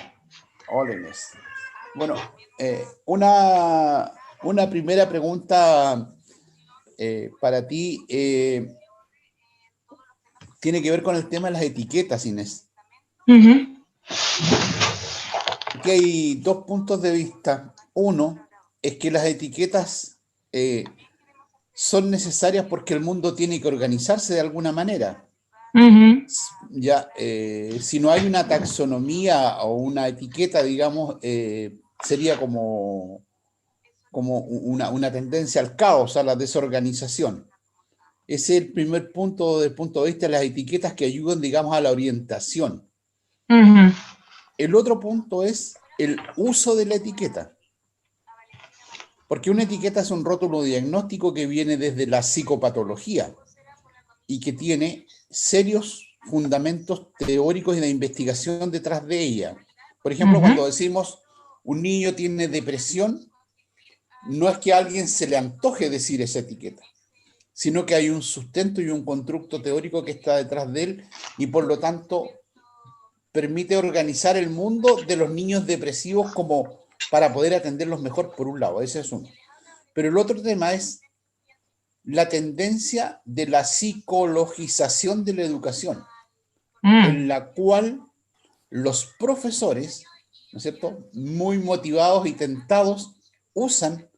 Hola, Inés. Bueno, una primera pregunta para ti tiene que ver con el tema de las etiquetas, Inés. Aquí hay dos puntos de vista. Uno es que las etiquetas son necesarias porque el mundo tiene que organizarse de alguna manera. Ya, si no hay una taxonomía o una etiqueta, digamos, sería como una tendencia al caos, a la desorganización. Ese es el primer punto desde el punto de vista de las etiquetas que ayudan, digamos, a la orientación. El otro punto es el uso de la etiqueta. Porque una etiqueta es un rótulo diagnóstico que viene desde la psicopatología y que tiene serios fundamentos teóricos y de investigación detrás de ella. Por ejemplo, cuando decimos un niño tiene depresión, no es que a alguien se le antoje decir esa etiqueta, sino que hay un sustento y un constructo teórico que está detrás de él y por lo tanto permite organizar el mundo de los niños depresivos como para poder atenderlos mejor, por un lado, ese es uno. Pero el otro tema es la tendencia de la psicologización de la educación, en la cual los profesores, ¿no es cierto?, muy motivados y tentados, usan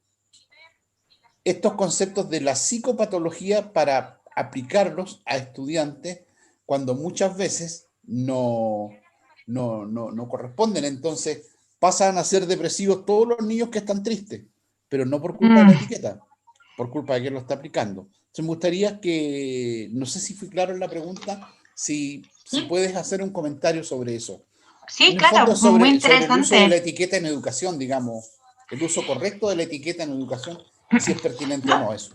estos conceptos de la psicopatología para aplicarlos a estudiantes cuando muchas veces no corresponden. Entonces pasan a ser depresivos todos los niños que están tristes, pero no por culpa de la etiqueta, por culpa de quien lo está aplicando. Entonces me gustaría que, no sé si fui claro en la pregunta, si puedes hacer un comentario sobre eso. Sí, claro, muy interesante. Sobre el uso de la etiqueta en educación, digamos, el uso correcto de la etiqueta en educación, si es pertinente o no eso.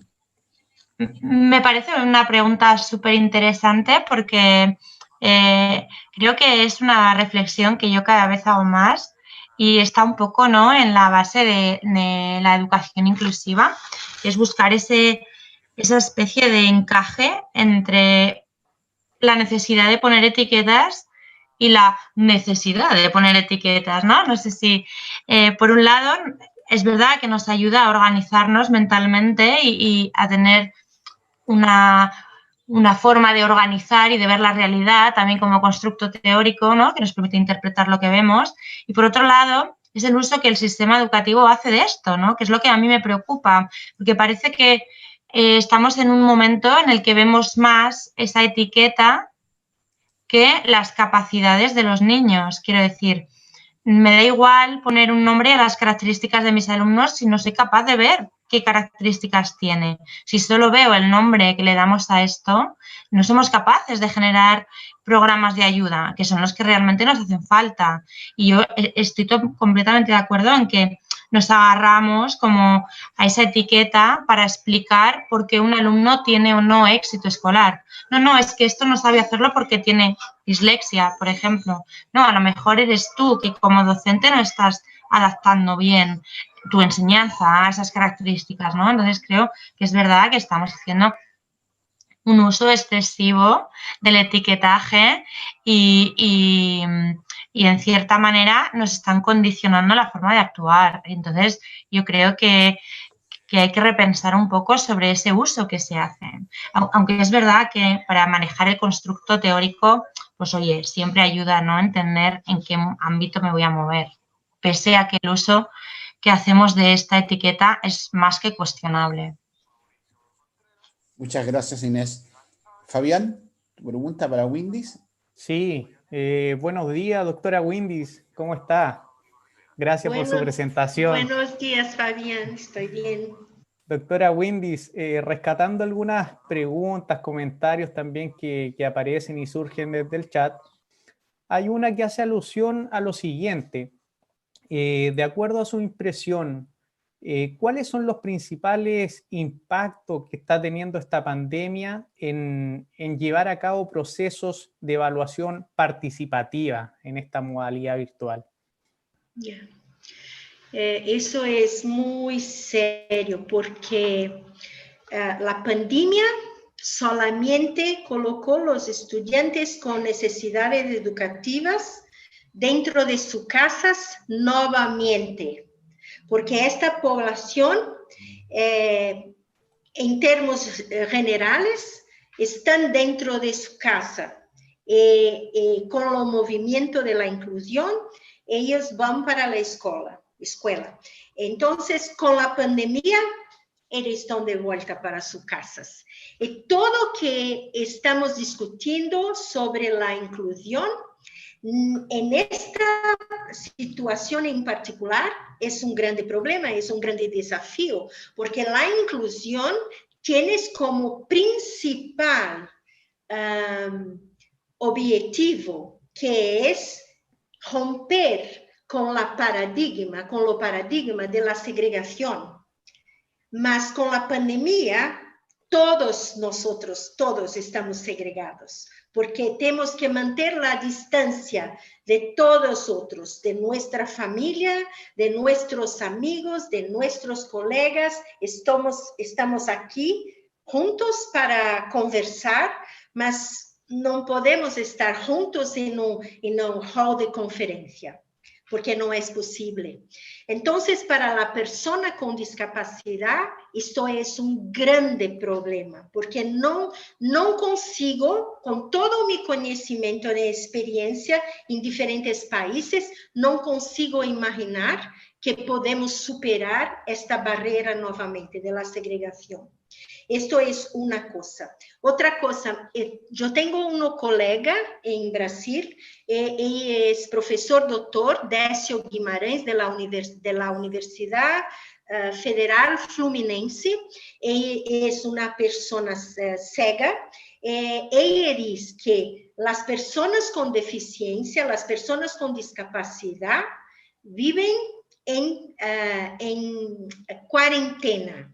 Me parece una pregunta súper interesante porque creo que es una reflexión que yo cada vez hago más y está un poco, ¿no?, en la base de la educación inclusiva, que es buscar esa especie de encaje entre la necesidad de poner etiquetas y la necesidad de poner etiquetas, ¿no? No sé si, por un lado, es verdad que nos ayuda a organizarnos mentalmente y a tener una forma de organizar y de ver la realidad también como constructo teórico, ¿no? Que nos permite interpretar lo que vemos. Y por otro lado, es el uso que el sistema educativo hace de esto, ¿no? Que es lo que a mí me preocupa, porque parece que estamos en un momento en el que vemos más esa etiqueta que las capacidades de los niños. Quiero decir, me da igual poner un nombre a las características de mis alumnos si no soy capaz de ver qué características tiene. Si solo veo el nombre que le damos a esto, no somos capaces de generar programas de ayuda, que son los que realmente nos hacen falta. Y yo estoy completamente de acuerdo en que nos agarramos como a esa etiqueta para explicar por qué un alumno tiene o no éxito escolar. No, es que esto no sabe hacerlo porque tiene dislexia, por ejemplo. No, a lo mejor eres tú que como docente no estás adaptando bien tu enseñanza a esas características, ¿no? Entonces creo que es verdad que estamos haciendo un uso excesivo del etiquetaje y en cierta manera nos están condicionando la forma de actuar. Entonces yo creo que hay que repensar un poco sobre ese uso que se hace. Aunque es verdad que para manejar el constructo teórico, pues oye, siempre ayuda, ¿no?, a entender en qué ámbito me voy a mover, pese a que el uso que hacemos de esta etiqueta es más que cuestionable. Muchas gracias, Inés. Fabián, ¿tu pregunta para Windys? Sí, buenos días, doctora Windys, ¿cómo está? Gracias por su presentación. Buenos días, Fabián, estoy bien. Doctora Windys, rescatando algunas preguntas, comentarios también que aparecen y surgen desde el chat, hay una que hace alusión a lo siguiente. De acuerdo a su impresión, ¿cuáles son los principales impactos que está teniendo esta pandemia en llevar a cabo procesos de evaluación participativa en esta modalidad virtual? Yeah. Eso es muy serio porque la pandemia solamente colocó los estudiantes con necesidades educativas dentro de sus casas nuevamente, porque esta población, en términos generales, están dentro de su casa. Con el movimiento de la inclusión, ellos van para la escuela. Entonces, con la pandemia, ellos están de vuelta para sus casas. Y todo que estamos discutiendo sobre la inclusión, en esta situación en particular, es un grande problema, es un grande desafío, porque la inclusión tienes como principal objetivo, que es romper con lo paradigma de la segregación. Mas con la pandemia, todos nosotros, todos estamos segregados, porque tenemos que mantener la distancia de todos otros, de nuestra familia, de nuestros amigos, de nuestros colegas. Estamos aquí juntos para conversar, mas no podemos estar juntos en un hall de conferencia, porque no es posible. Entonces, para la persona con discapacidad, esto es un grande problema, porque no consigo, con todo mi conocimiento de experiencia en diferentes países, no consigo imaginar que podemos superar esta barrera nuevamente de la segregación. Esto es una cosa. Otra cosa, yo tengo un colega en Brasil, es profesor doctor Décio Guimarães de la Universidad Federal Fluminense, es una persona cega. Ella dice que las personas con deficiencia, las personas con discapacidad, viven en cuarentena.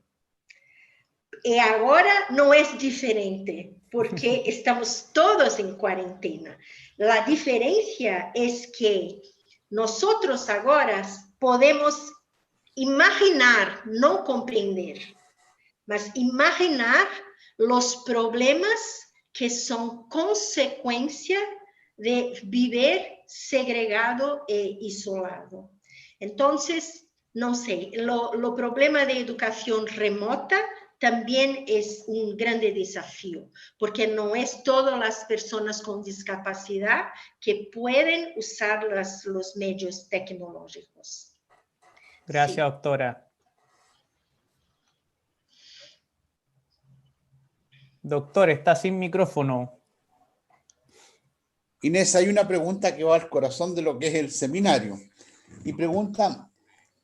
Y ahora no es diferente, porque estamos todos en cuarentena. La diferencia es que nosotros ahora podemos imaginar, no comprender, mas imaginar los problemas que son consecuencia de vivir segregado e isolado. Entonces, no sé, lo problema de educación remota también es un grande desafío, porque no es todas las personas con discapacidad que pueden usar los medios tecnológicos. Gracias, Sí. doctora. Doctor, está sin micrófono. Inés, hay una pregunta que va al corazón de lo que es el seminario y pregunta,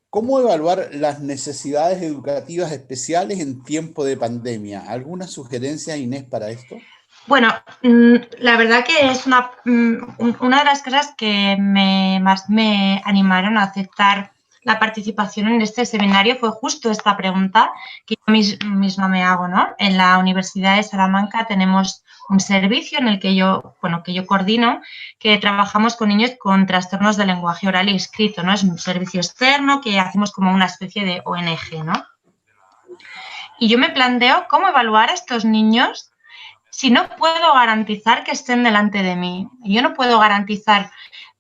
¿cómo evaluar las necesidades educativas especiales en tiempo de pandemia? ¿Alguna sugerencia, Inés, para esto? Bueno, la verdad que es una de las cosas que más me animaron a aceptar la participación en este seminario fue justo esta pregunta que yo misma me hago, ¿no? En la Universidad de Salamanca tenemos un servicio en el que yo coordino, que trabajamos con niños con trastornos de lenguaje oral y escrito, ¿no? Es un servicio externo que hacemos como una especie de ONG, ¿no? Y yo me planteo cómo evaluar a estos niños si no puedo garantizar que estén delante de mí. Yo no puedo garantizar,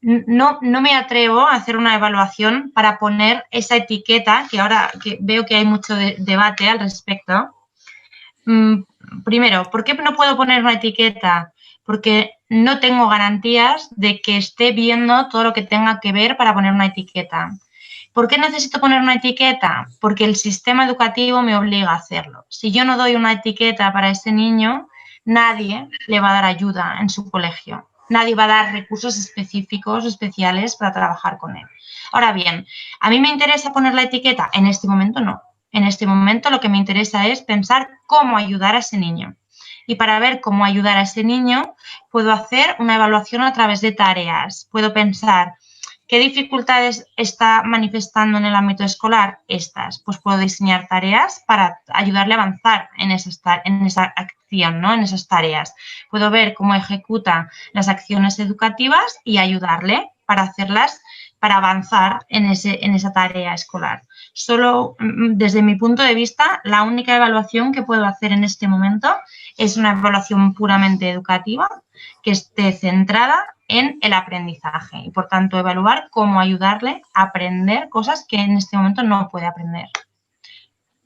no me atrevo a hacer una evaluación para poner esa etiqueta, que ahora que veo que hay mucho debate al respecto. Primero, ¿por qué no puedo poner una etiqueta? Porque no tengo garantías de que esté viendo todo lo que tenga que ver para poner una etiqueta. ¿Por qué necesito poner una etiqueta? Porque el sistema educativo me obliga a hacerlo. Si yo no doy una etiqueta para ese niño, nadie le va a dar ayuda en su colegio. Nadie va a dar recursos específicos, especiales para trabajar con él. Ahora bien, ¿a mí me interesa poner la etiqueta? En este momento no. En este momento lo que me interesa es pensar cómo ayudar a ese niño. Y para ver cómo ayudar a ese niño, puedo hacer una evaluación a través de tareas. Puedo pensar, ¿qué dificultades está manifestando en el ámbito escolar? Estas. Pues puedo diseñar tareas para ayudarle a avanzar en esa acción, ¿no? En esas tareas. Puedo ver cómo ejecuta las acciones educativas y ayudarle para hacerlas, para avanzar en esa tarea escolar. Solo desde mi punto de vista, la única evaluación que puedo hacer en este momento es una evaluación puramente educativa que esté centrada en el aprendizaje y, por tanto, evaluar cómo ayudarle a aprender cosas que en este momento no puede aprender.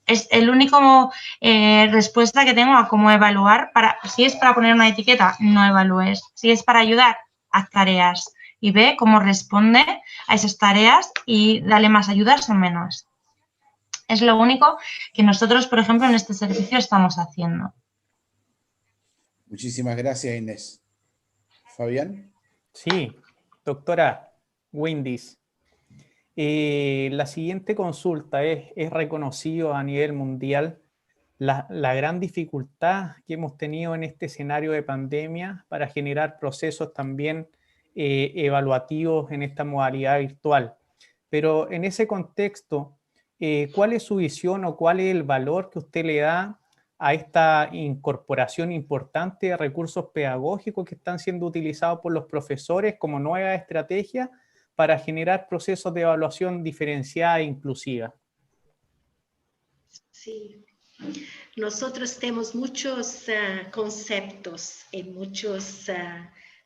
Es el único respuesta que tengo a cómo evaluar. Si es para poner una etiqueta, no evalúes. Si es para ayudar, haz tareas y ve cómo responde a esas tareas y dale más ayudas o menos. Es lo único que nosotros, por ejemplo, en este servicio estamos haciendo. Muchísimas gracias, Inés. ¿Fabián? Sí, doctora Windis. La siguiente consulta es reconocido a nivel mundial la gran dificultad que hemos tenido en este escenario de pandemia para generar procesos también evaluativos en esta modalidad virtual. Pero en ese contexto, ¿cuál es su visión o cuál es el valor que usted le da a esta incorporación importante de recursos pedagógicos que están siendo utilizados por los profesores como nueva estrategia para generar procesos de evaluación diferenciada e inclusiva? Sí, nosotros tenemos muchos conceptos y muchos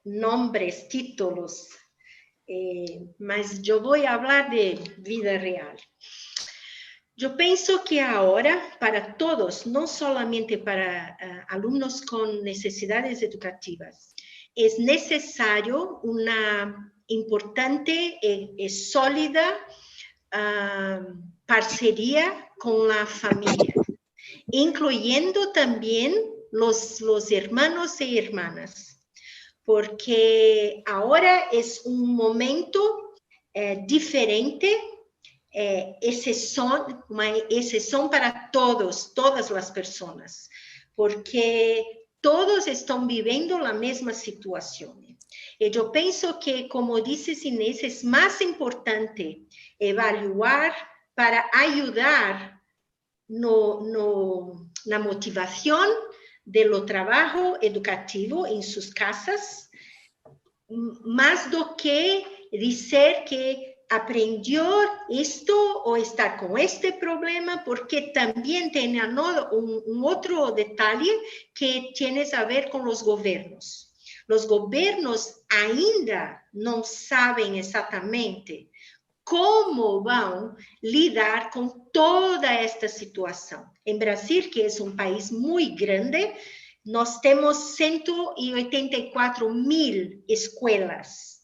nombres, títulos, mas yo voy a hablar de vida real. Yo pienso que ahora, para todos, no solamente para alumnos con necesidades educativas, es necesario una importante y sólida parcería con la familia, incluyendo también los hermanos y hermanas, porque ahora es un momento diferente. Uma exceção para todas as pessoas, porque todos estão vivendo a mesma situação. E eu penso que, como disse Inês, é mais importante evaluar para ajudar na motivação do trabalho educativo em suas casas, mais do que dizer que aprendió esto o está con este problema, porque también tiene un otro detalle que tiene a ver con los gobiernos. Los gobiernos ainda no saben exactamente como van lidar com toda esta situação. Em Brasil, que é um país muito grande, nós temos 184.000 escolas,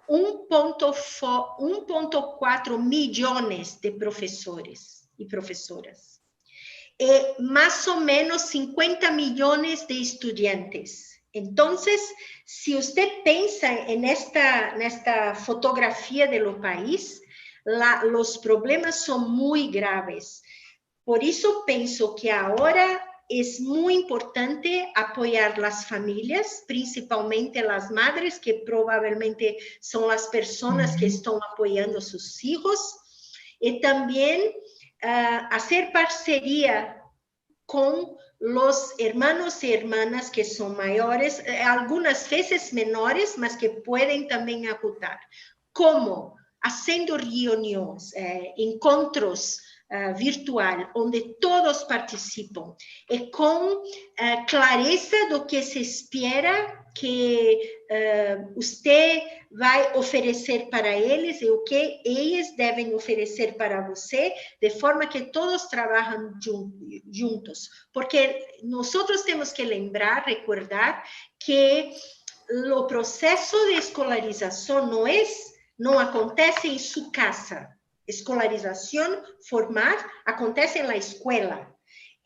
1,4 milhões de professores e professoras, e mais ou menos 50 milhões de estudantes. Então, se você pensa nesta fotografia do país, os problemas são muito graves. Por isso, penso que agora é muito importante apoiar as famílias, principalmente as madres, que provavelmente são as pessoas que estão apoiando seus filhos, e também fazer parceria com os hermanos e hermanas que são maiores, algumas vezes menores, mas que podem também ajudar. Como? Fazendo reuniões, encontros virtual, onde todos participam, e com clareza do que se espera que você vai oferecer para eles e o que eles devem oferecer para você, de forma que todos trabalham juntos. Porque nós temos que lembrar, recordar, que o processo de escolarização não acontece em sua casa. Escolarização formal acontece na escola.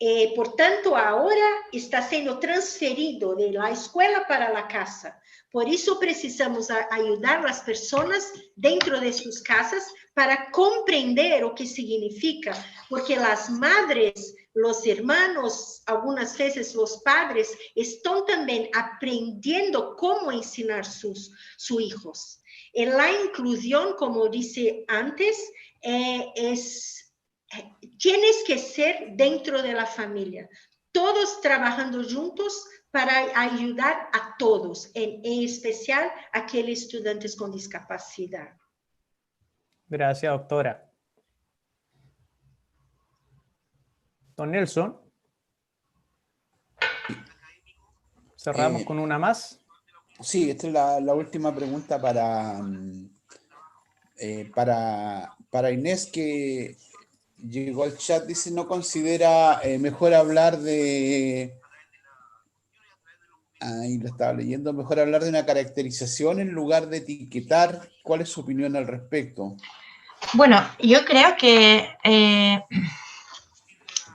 E, portanto, agora está sendo transferido da escola para a casa. Por isso, precisamos ajudar as pessoas dentro de suas casas para compreender o que significa, porque as madres, os irmãos, algumas vezes os padres, estão também aprendendo como ensinar seus filhos. E a inclusão, como disse antes, tienes que ser dentro de la familia, todos trabajando juntos para ayudar a todos, en especial a aquellos estudiantes con discapacidad. Gracias, doctora. Don Nelson. Cerramos con una más. Sí, esta es la última pregunta para Inés, que llegó al chat. Dice, ¿no considera mejor hablar de... Ahí lo estaba leyendo. Mejor hablar de una caracterización en lugar de etiquetar? ¿Cuál es su opinión al respecto? Bueno, yo creo que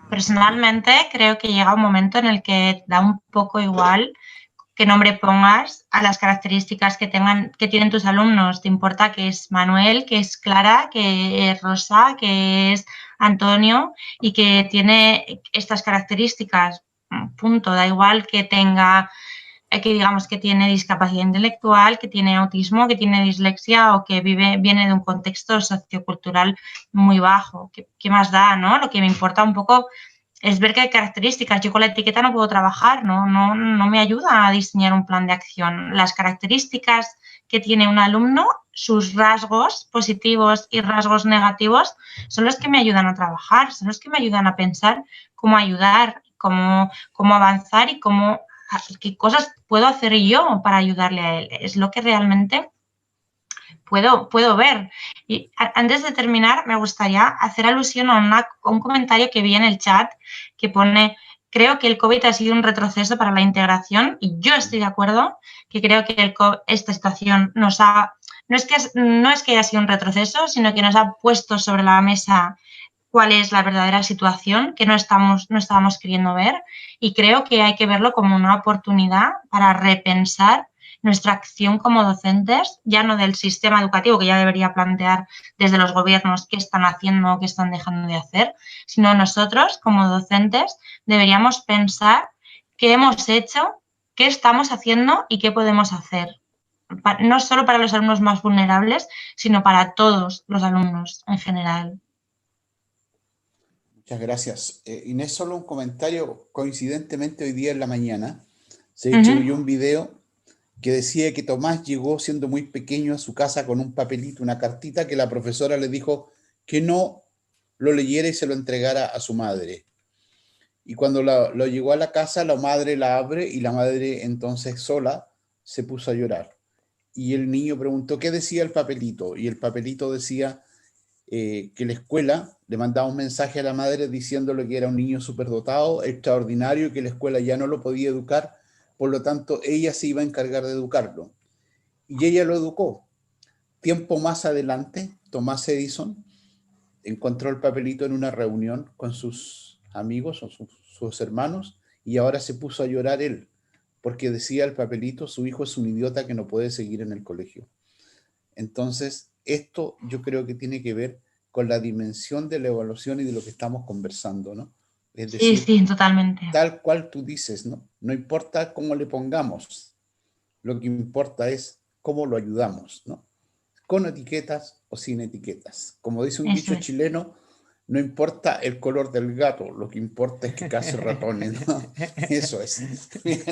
personalmente creo que llega un momento en el que da un poco igual qué nombre pongas a las características que tienen tus alumnos. Te importa que es Manuel, que es Clara, que es Rosa, que es Antonio y que tiene estas características. Punto. Da igual que tenga, que digamos que tiene discapacidad intelectual, que tiene autismo, que tiene dislexia o que viene de un contexto sociocultural muy bajo. ¿Qué más da, no? Lo que me importa un poco es ver qué hay características. Yo con la etiqueta no puedo trabajar, no me ayuda a diseñar un plan de acción. Las características que tiene un alumno, sus rasgos positivos y rasgos negativos, son los que me ayudan a trabajar, son los que me ayudan a pensar cómo ayudar, cómo avanzar y qué cosas puedo hacer yo para ayudarle a él. Es lo que realmente puedo ver. Y antes de terminar, me gustaría hacer alusión a un comentario que vi en el chat que pone: creo que el COVID ha sido un retroceso para la integración, y yo estoy de acuerdo, que creo que esta situación no es que haya sido un retroceso, sino que nos ha puesto sobre la mesa cuál es la verdadera situación que no estábamos queriendo ver, y creo que hay que verlo como una oportunidad para repensar nuestra acción como docentes, ya no del sistema educativo, que ya debería plantear desde los gobiernos qué están haciendo o qué están dejando de hacer, sino nosotros como docentes deberíamos pensar qué hemos hecho, qué estamos haciendo y qué podemos hacer. No solo para los alumnos más vulnerables, sino para todos los alumnos en general. Muchas gracias. Inés, solo un comentario. Coincidentemente, hoy día en la mañana se distribuyó un video que decía que Tomás llegó siendo muy pequeño a su casa con un papelito, una cartita que la profesora le dijo que no lo leyera y se lo entregara a su madre. Y cuando lo llegó a la casa, la madre la abre y la madre entonces sola se puso a llorar. Y el niño preguntó qué decía el papelito, y el papelito decía que la escuela le mandaba un mensaje a la madre diciéndole que era un niño superdotado, extraordinario, y que la escuela ya no lo podía educar, por lo tanto ella se iba a encargar de educarlo. Y ella lo educó. Tiempo más adelante, Thomas Edison encontró el papelito en una reunión con sus amigos o sus hermanos, y ahora se puso a llorar él, porque decía el papelito, su hijo es un idiota que no puede seguir en el colegio. Entonces, esto yo creo que tiene que ver con la dimensión de la evaluación y de lo que estamos conversando, ¿no? Es decir, sí, totalmente. tal cual tú dices, ¿no? No importa cómo le pongamos, lo que importa es cómo lo ayudamos, ¿no? Con etiquetas o sin etiquetas. Como dice un dicho chileno, no importa el color del gato, lo que importa es que case ratones, ¿no? Eso es. Bien.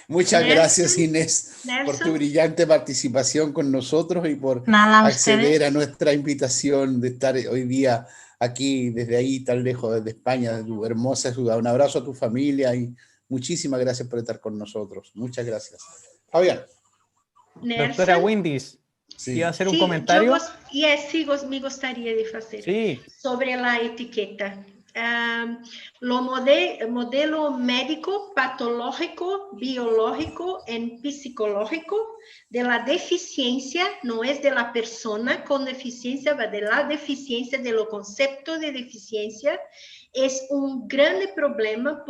Muchas gracias, Inés, por tu brillante participación con nosotros y por acceder a nuestra invitación de estar hoy día aquí, desde ahí, tan lejos, desde España, de tu hermosa ciudad. Un abrazo a tu familia y muchísimas gracias por estar con nosotros. Muchas gracias. Fabián. Doctora Windis. Sí. ¿Iba a hacer un comentario? Sí, me gustaría de hacer sobre la etiqueta. Lo modelo médico, patológico, biológico y psicológico de la deficiencia, no es de la persona con deficiencia, pero de la deficiencia, de lo concepto de deficiencia, es un gran problema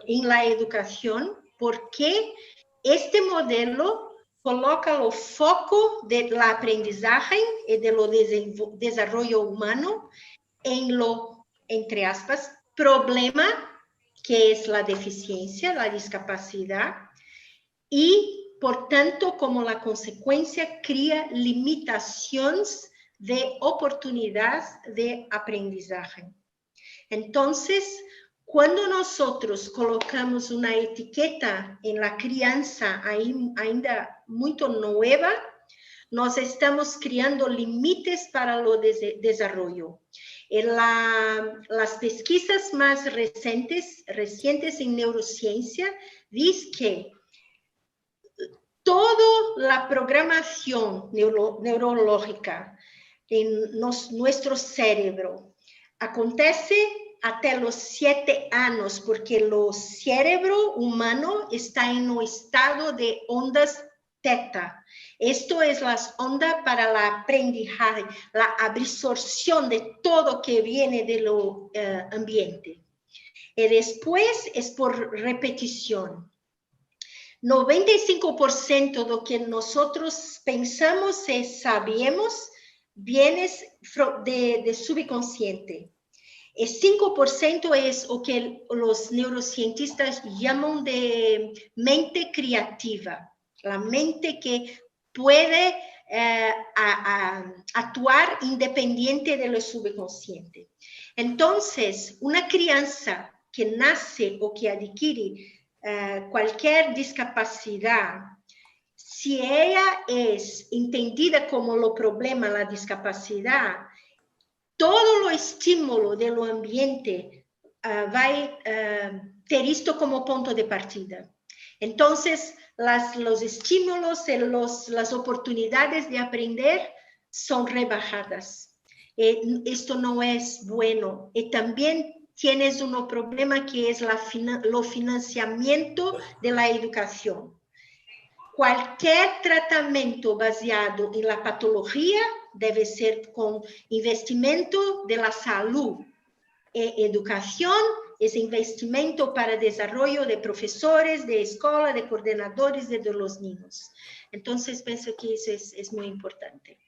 en la educación, porque este modelo coloca o foco da aprendizagem e do desenvolvimento humano em lo, entre aspas, problema, que é a deficiência, a discapacidade, e, portanto, como a consequência, cria limitações de oportunidades de aprendizagem. Então, quando nós colocamos uma etiqueta em la criança ainda muito nova, nós estamos criando limites para o desenvolvimento. As pesquisas mais recentes em neurociência dizem que toda a programação neurológica em nosso cérebro acontece até os 7 anos, porque o cérebro humano está em um estado de ondas teta. Esto es la onda para la aprendizaje, la absorción de todo que viene de lo ambiente. Y después es por repetición. 95% de lo que nosotros pensamos y sabemos viene de subconsciente. Y 5% es lo que los neurocientistas llaman de mente creativa, la mente que puede actuar independiente de lo subconsciente. Entonces, una crianza que nace o que adquiere cualquier discapacidad, si ella es entendida como lo problema, la discapacidad, todo lo estímulo del ambiente va a ter esto como punto de partida. Entonces, los estímulos y las oportunidades de aprender son rebajadas. Esto no es bueno. Y también tienes un problema que es lo financiamiento de la educación. Cualquier tratamiento basado en la patología debe ser con investimento de la salud. Educación es investimento para desarrollo de profesores, de escuela, de coordinadores, de los niños. Entonces, pienso que eso es muy importante.